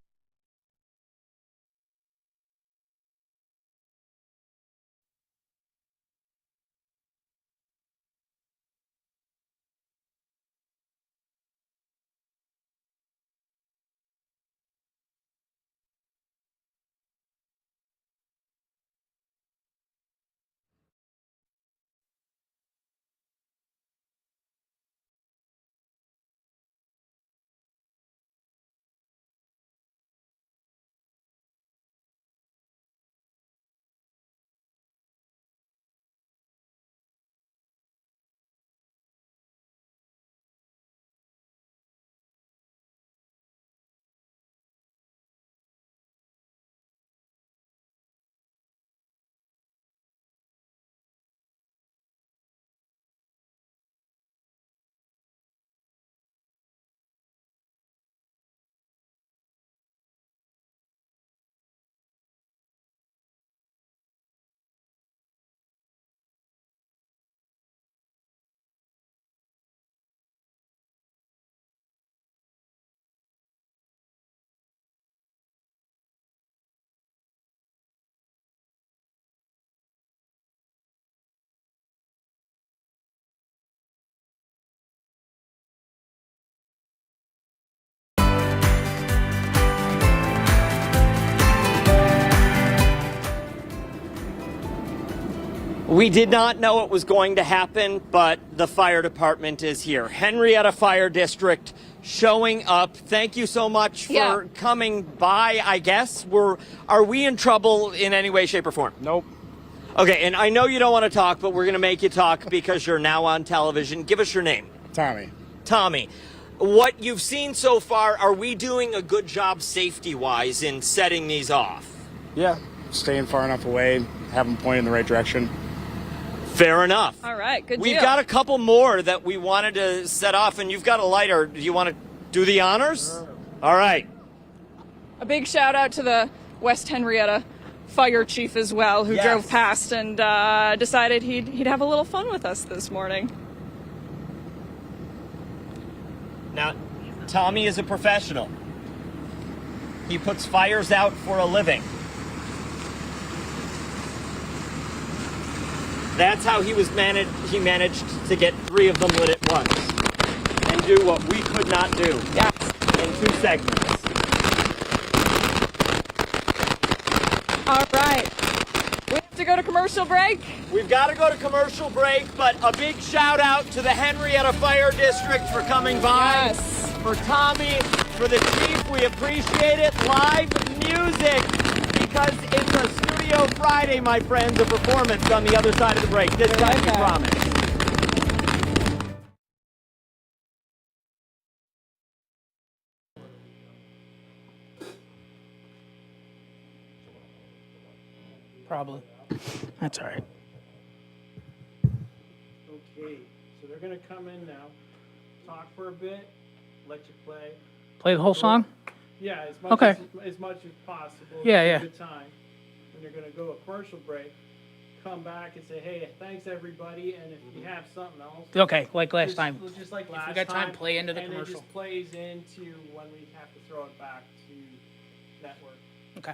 We did not know it was going to happen, but the fire department is here. Henrietta Fire District showing up. Thank you so much for coming by, I guess. Are we in trouble in any way, shape, or form? Nope. Okay, and I know you don't want to talk, but we're going to make you talk because you're now on television. Give us your name. Tommy. Tommy, what you've seen so far, are we doing a good job safety-wise in setting these off? Yeah, staying far enough away, have them point in the right direction. Fair enough. All right, good We've deal. got a couple more that we wanted to set off, and you've got a lighter. Do you want to do the honors? All right. A big shout out to the West Henrietta fire chief as well, who drove past and decided he'd have a little fun with us this morning. Now, Tommy is a professional. He puts fires out for a living. That's how he managed to get 3 of them lit at once and do what we could not do in 2 segments. All right. We have to go to commercial break. We've got to go to commercial break, but a big shout out to the Henrietta Fire District for coming by. Yes. For Tommy, for the chief, we appreciate it. Live music, because it's a Studio Friday, my friends, a performance on the other side of the break. This time we promise. Probably. That's all right. Okay, so they're gonna come in now, talk for a bit, let you play. Play the whole song? Yeah, as much Okay. as much as possible. Yeah, Have yeah. a good time. And they're gonna go a commercial break, come back and say, hey, thanks everybody, and if you have something else. Okay, like last just- time. Just like If last we got time, time, play into the and commercial. it just plays into when we have to throw it back to network. Okay.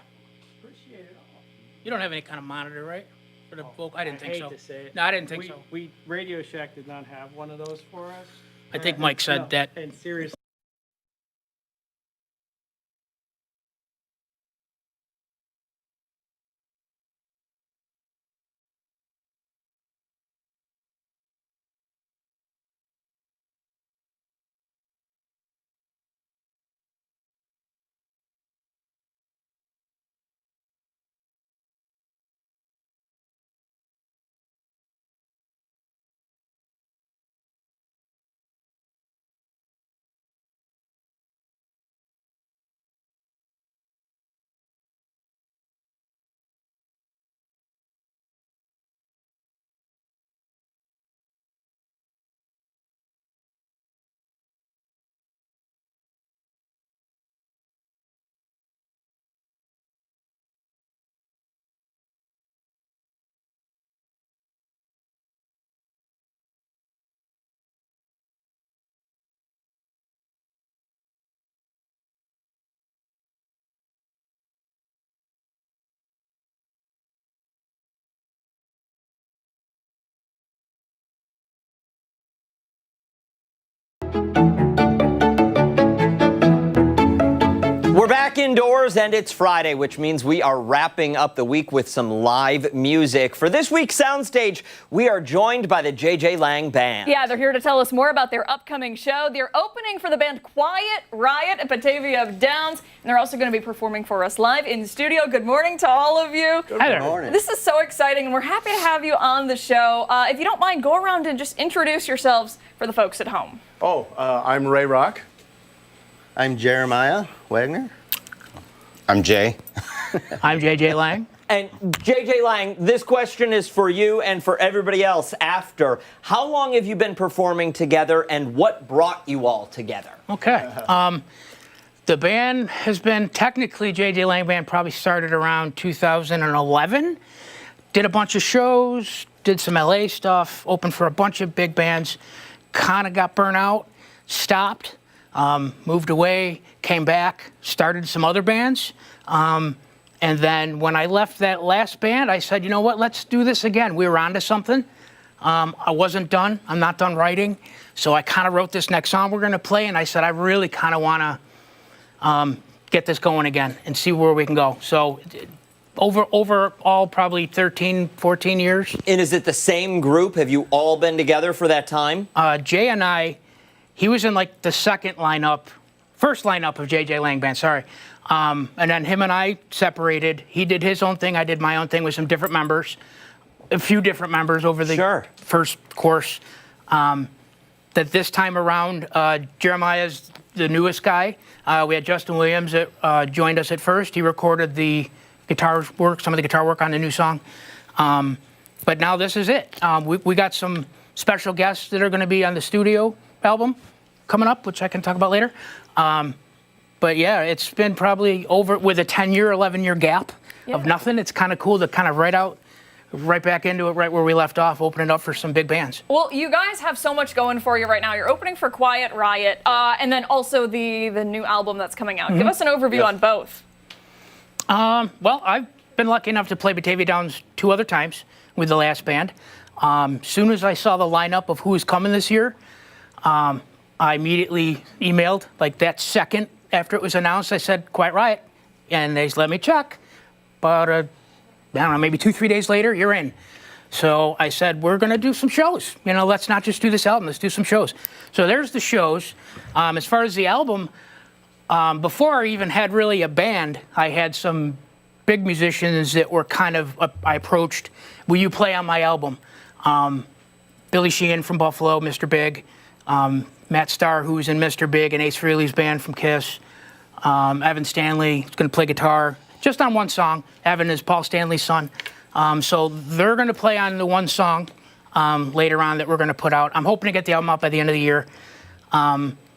Appreciate it all. You don't have any kind of monitor, right? For the vocal? I didn't think hate so. to say it. No, I didn't think so. Radio Shack did not have one of those for us. I think Mike said that. And seriously. We're back indoors, and it's Friday, which means we are wrapping up the week with some live music. For this week's Soundstage, we are joined by the J.J. Lang Band. Yeah, they're here to tell us more about their upcoming show. They're opening for the band Quiet Riot at Batavia Downs, and they're also going to be performing for us live in studio. Good morning to all of you. Good morning. This is so exciting, and we're happy to have you on the show. If you don't mind, go around and just introduce yourselves for the folks at home. I'm Ray Rock. I'm Jeremiah Wagner. I'm Jay. I'm J.J. Lang. And J.J. Lang, this question is for you and for everybody else after. How long have you been performing together, and what brought you all together? Okay. The band has been technically J.J. Lang Band probably started around 2011. Did a bunch of shows, did some LA stuff, opened for a bunch of big bands, kind of got burnt out, stopped. Moved away, came back, started some other bands. And then when I left that last band, I said, you know what, let's do this again. We were onto something. I wasn't done. I'm not done writing. So I kind of wrote this next song we're going to play, and I said, I really kind of want to get this going again and see where we can go. So Overall, probably 13, 14 years. And is it the same group? Have you all been together for that time? Jay and I, he was in like the first lineup of JJ Lang Band, sorry. And then him and I separated. He did his own thing, I did my own thing with some different members. A few different members over the first course. That this time around, Jeremiah's the newest guy. We had Justin Williams that joined us at first. He recorded the guitar work, some of the guitar work on the new song. But now this is it. We got some special guests that are going to be on the studio album coming up, which I can talk about later. But yeah, it's been probably over with a 10-year, 11-year gap of nothing. It's kind of cool to kind of right back into it, right where we left off, open it up for some big bands. Well, you guys have so much going for you right now. You're opening for Quiet Riot, and then also the new album that's coming out. Give us an overview on both. Well, I've been lucky enough to play Batavia Downs 2 other times with the last band. Soon as I saw the lineup of who was coming this year, I immediately emailed, like that second after it was announced, I said, Quiet Riot, and they let me check. But, I don't know, maybe 2-3 days later, you're in. So I said, we're going to do some shows. You know, let's not just do this album, let's do some shows. So there's the shows. As far as the album, before I even had really a band, I had some big musicians that were kind of, I approached, will you play on my album? Billy Sheehan from Buffalo, Mr. Big, Matt Starr, who's in Mr. Big and Ace Frehley's band from Kiss, Evan Stanley is going to play guitar, just on one song. Evan is Paul Stanley's son. So they're going to play on the one song later on that we're going to put out. I'm hoping to get the album out by the end of the year.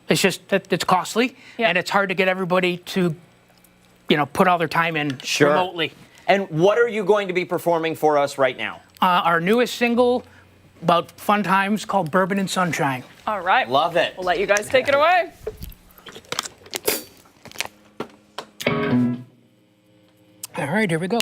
It's just that it's costly, and it's hard to get everybody to, put all their time in remotely. And what are you going to be performing for us right now? Our newest single about fun times called Bourbon and Sunshine. All right. Love it. We'll let you guys take it away. All right, here we go.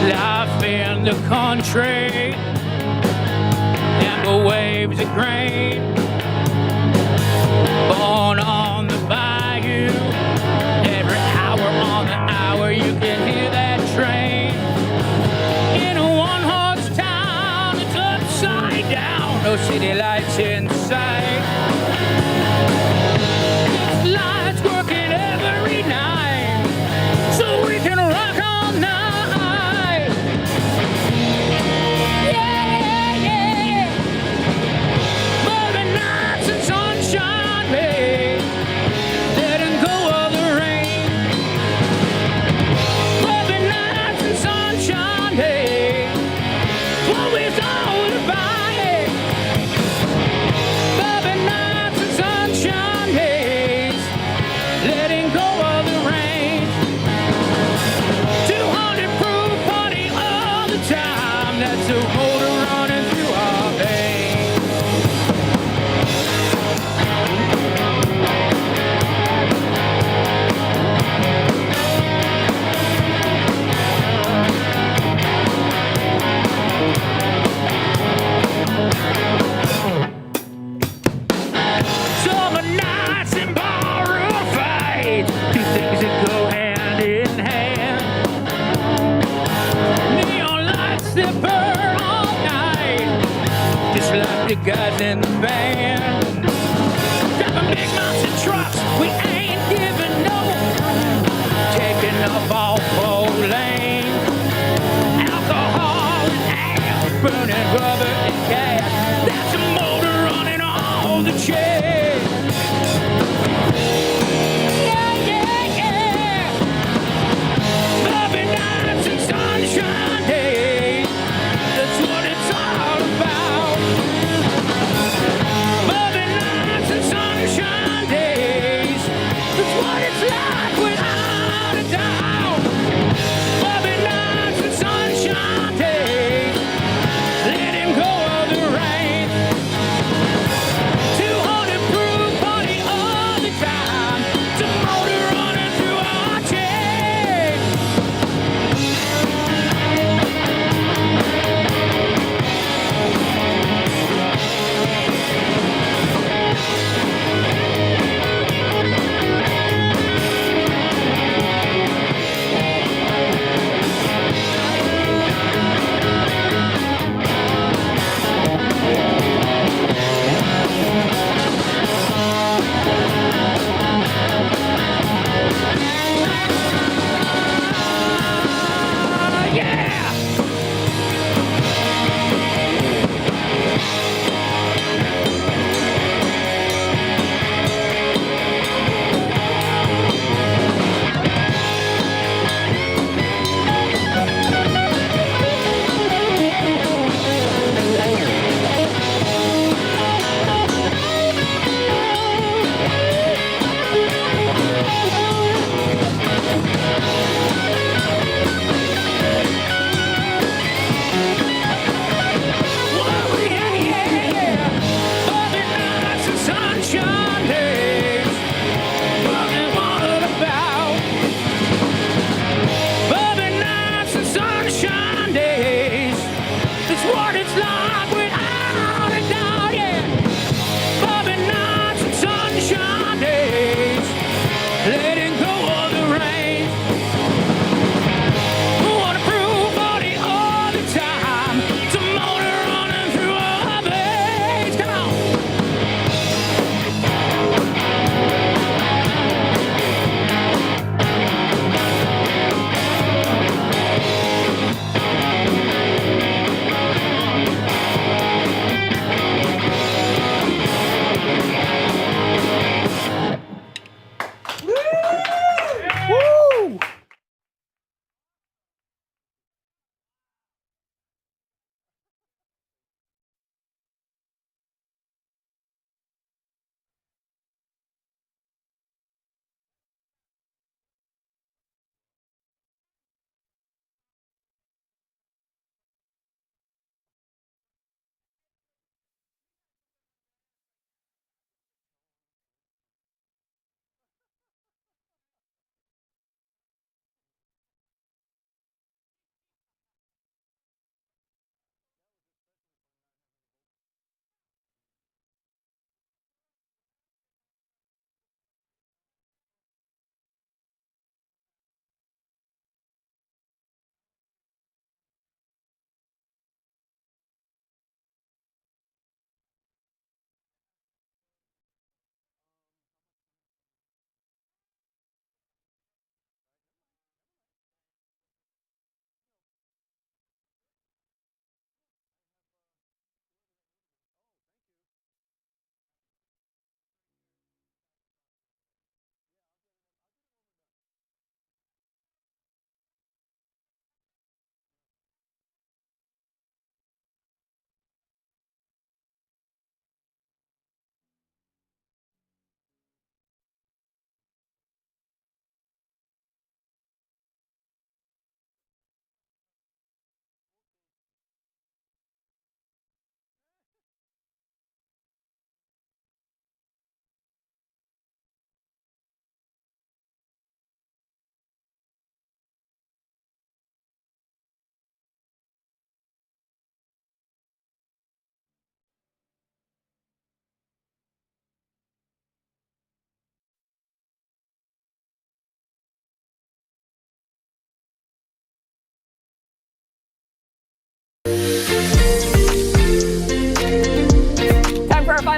Life in the country and the waves of grain, born on the bayou. Every hour on the hour you can hear that train. In a one-horse town, it's upside down, no city lights in sight. It's lights working every night, so we can rock all night. Yeah, yeah. Bourbon nights and sunshine, babe. Letting go of the rain. Bourbon nights and sunshine, babe. What we've all about it. Bourbon nights and sunshine days. Letting go of the rain. 200 proof party all the time. That's the motor running through our veins. Summer nights and barroom fights, two things that go hand in hand. Neon lights that burn all night, just like the guys in the band. Driving big monster trucks, we ain't giving no. Taking up all four lanes. Alcohol and ass, burning rubber and gas. That's a motor running all the chains. Yeah, yeah, yeah. Bourbon nights and sunshine days. That's what it's all about. Bourbon nights and sunshine days. That's what it's like without a doubt. Bourbon nights and sunshine days. Letting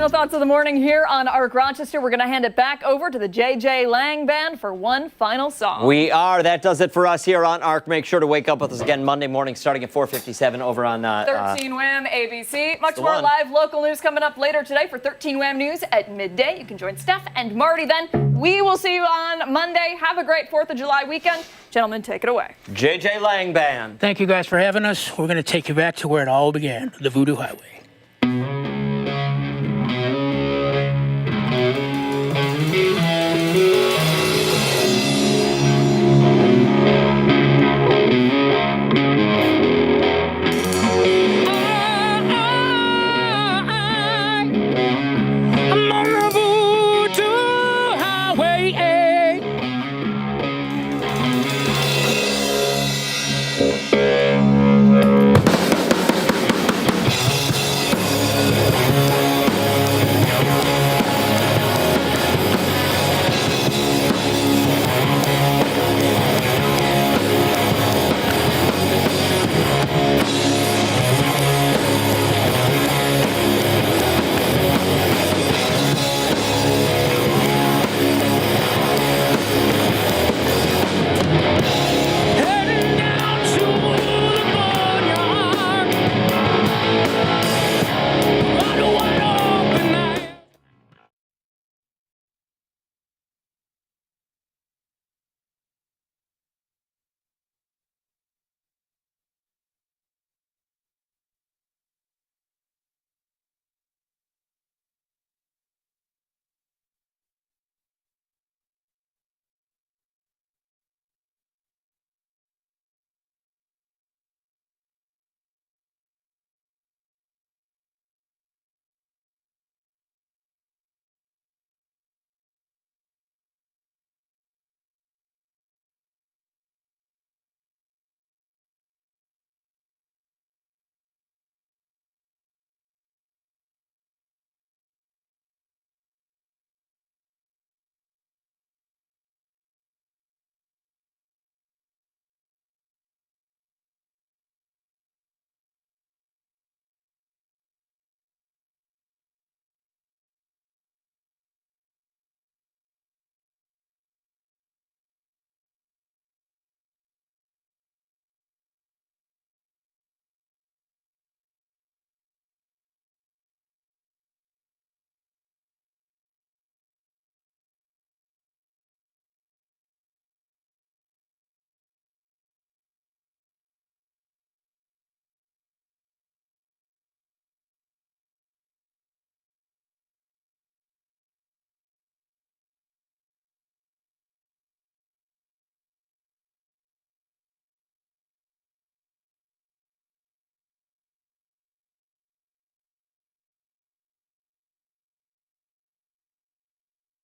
Final thoughts of the morning here on Arc Rochester. We're going to hand it back over to the JJ Lang Band for one final song. We are. That does it for us here on Arc. Make sure to wake up with us again Monday morning starting at 4:57 over on 13 Wham ABC. Much more one. live local news coming up later today for 13 Wham News at midday. You can join Steph and Marty then. We will see you on Monday. Have a great 4th of July weekend. Gentlemen, take it away. JJ Lang Band. Thank you guys for having us. We're going to take you back to where it all began, the Voodoo Highway.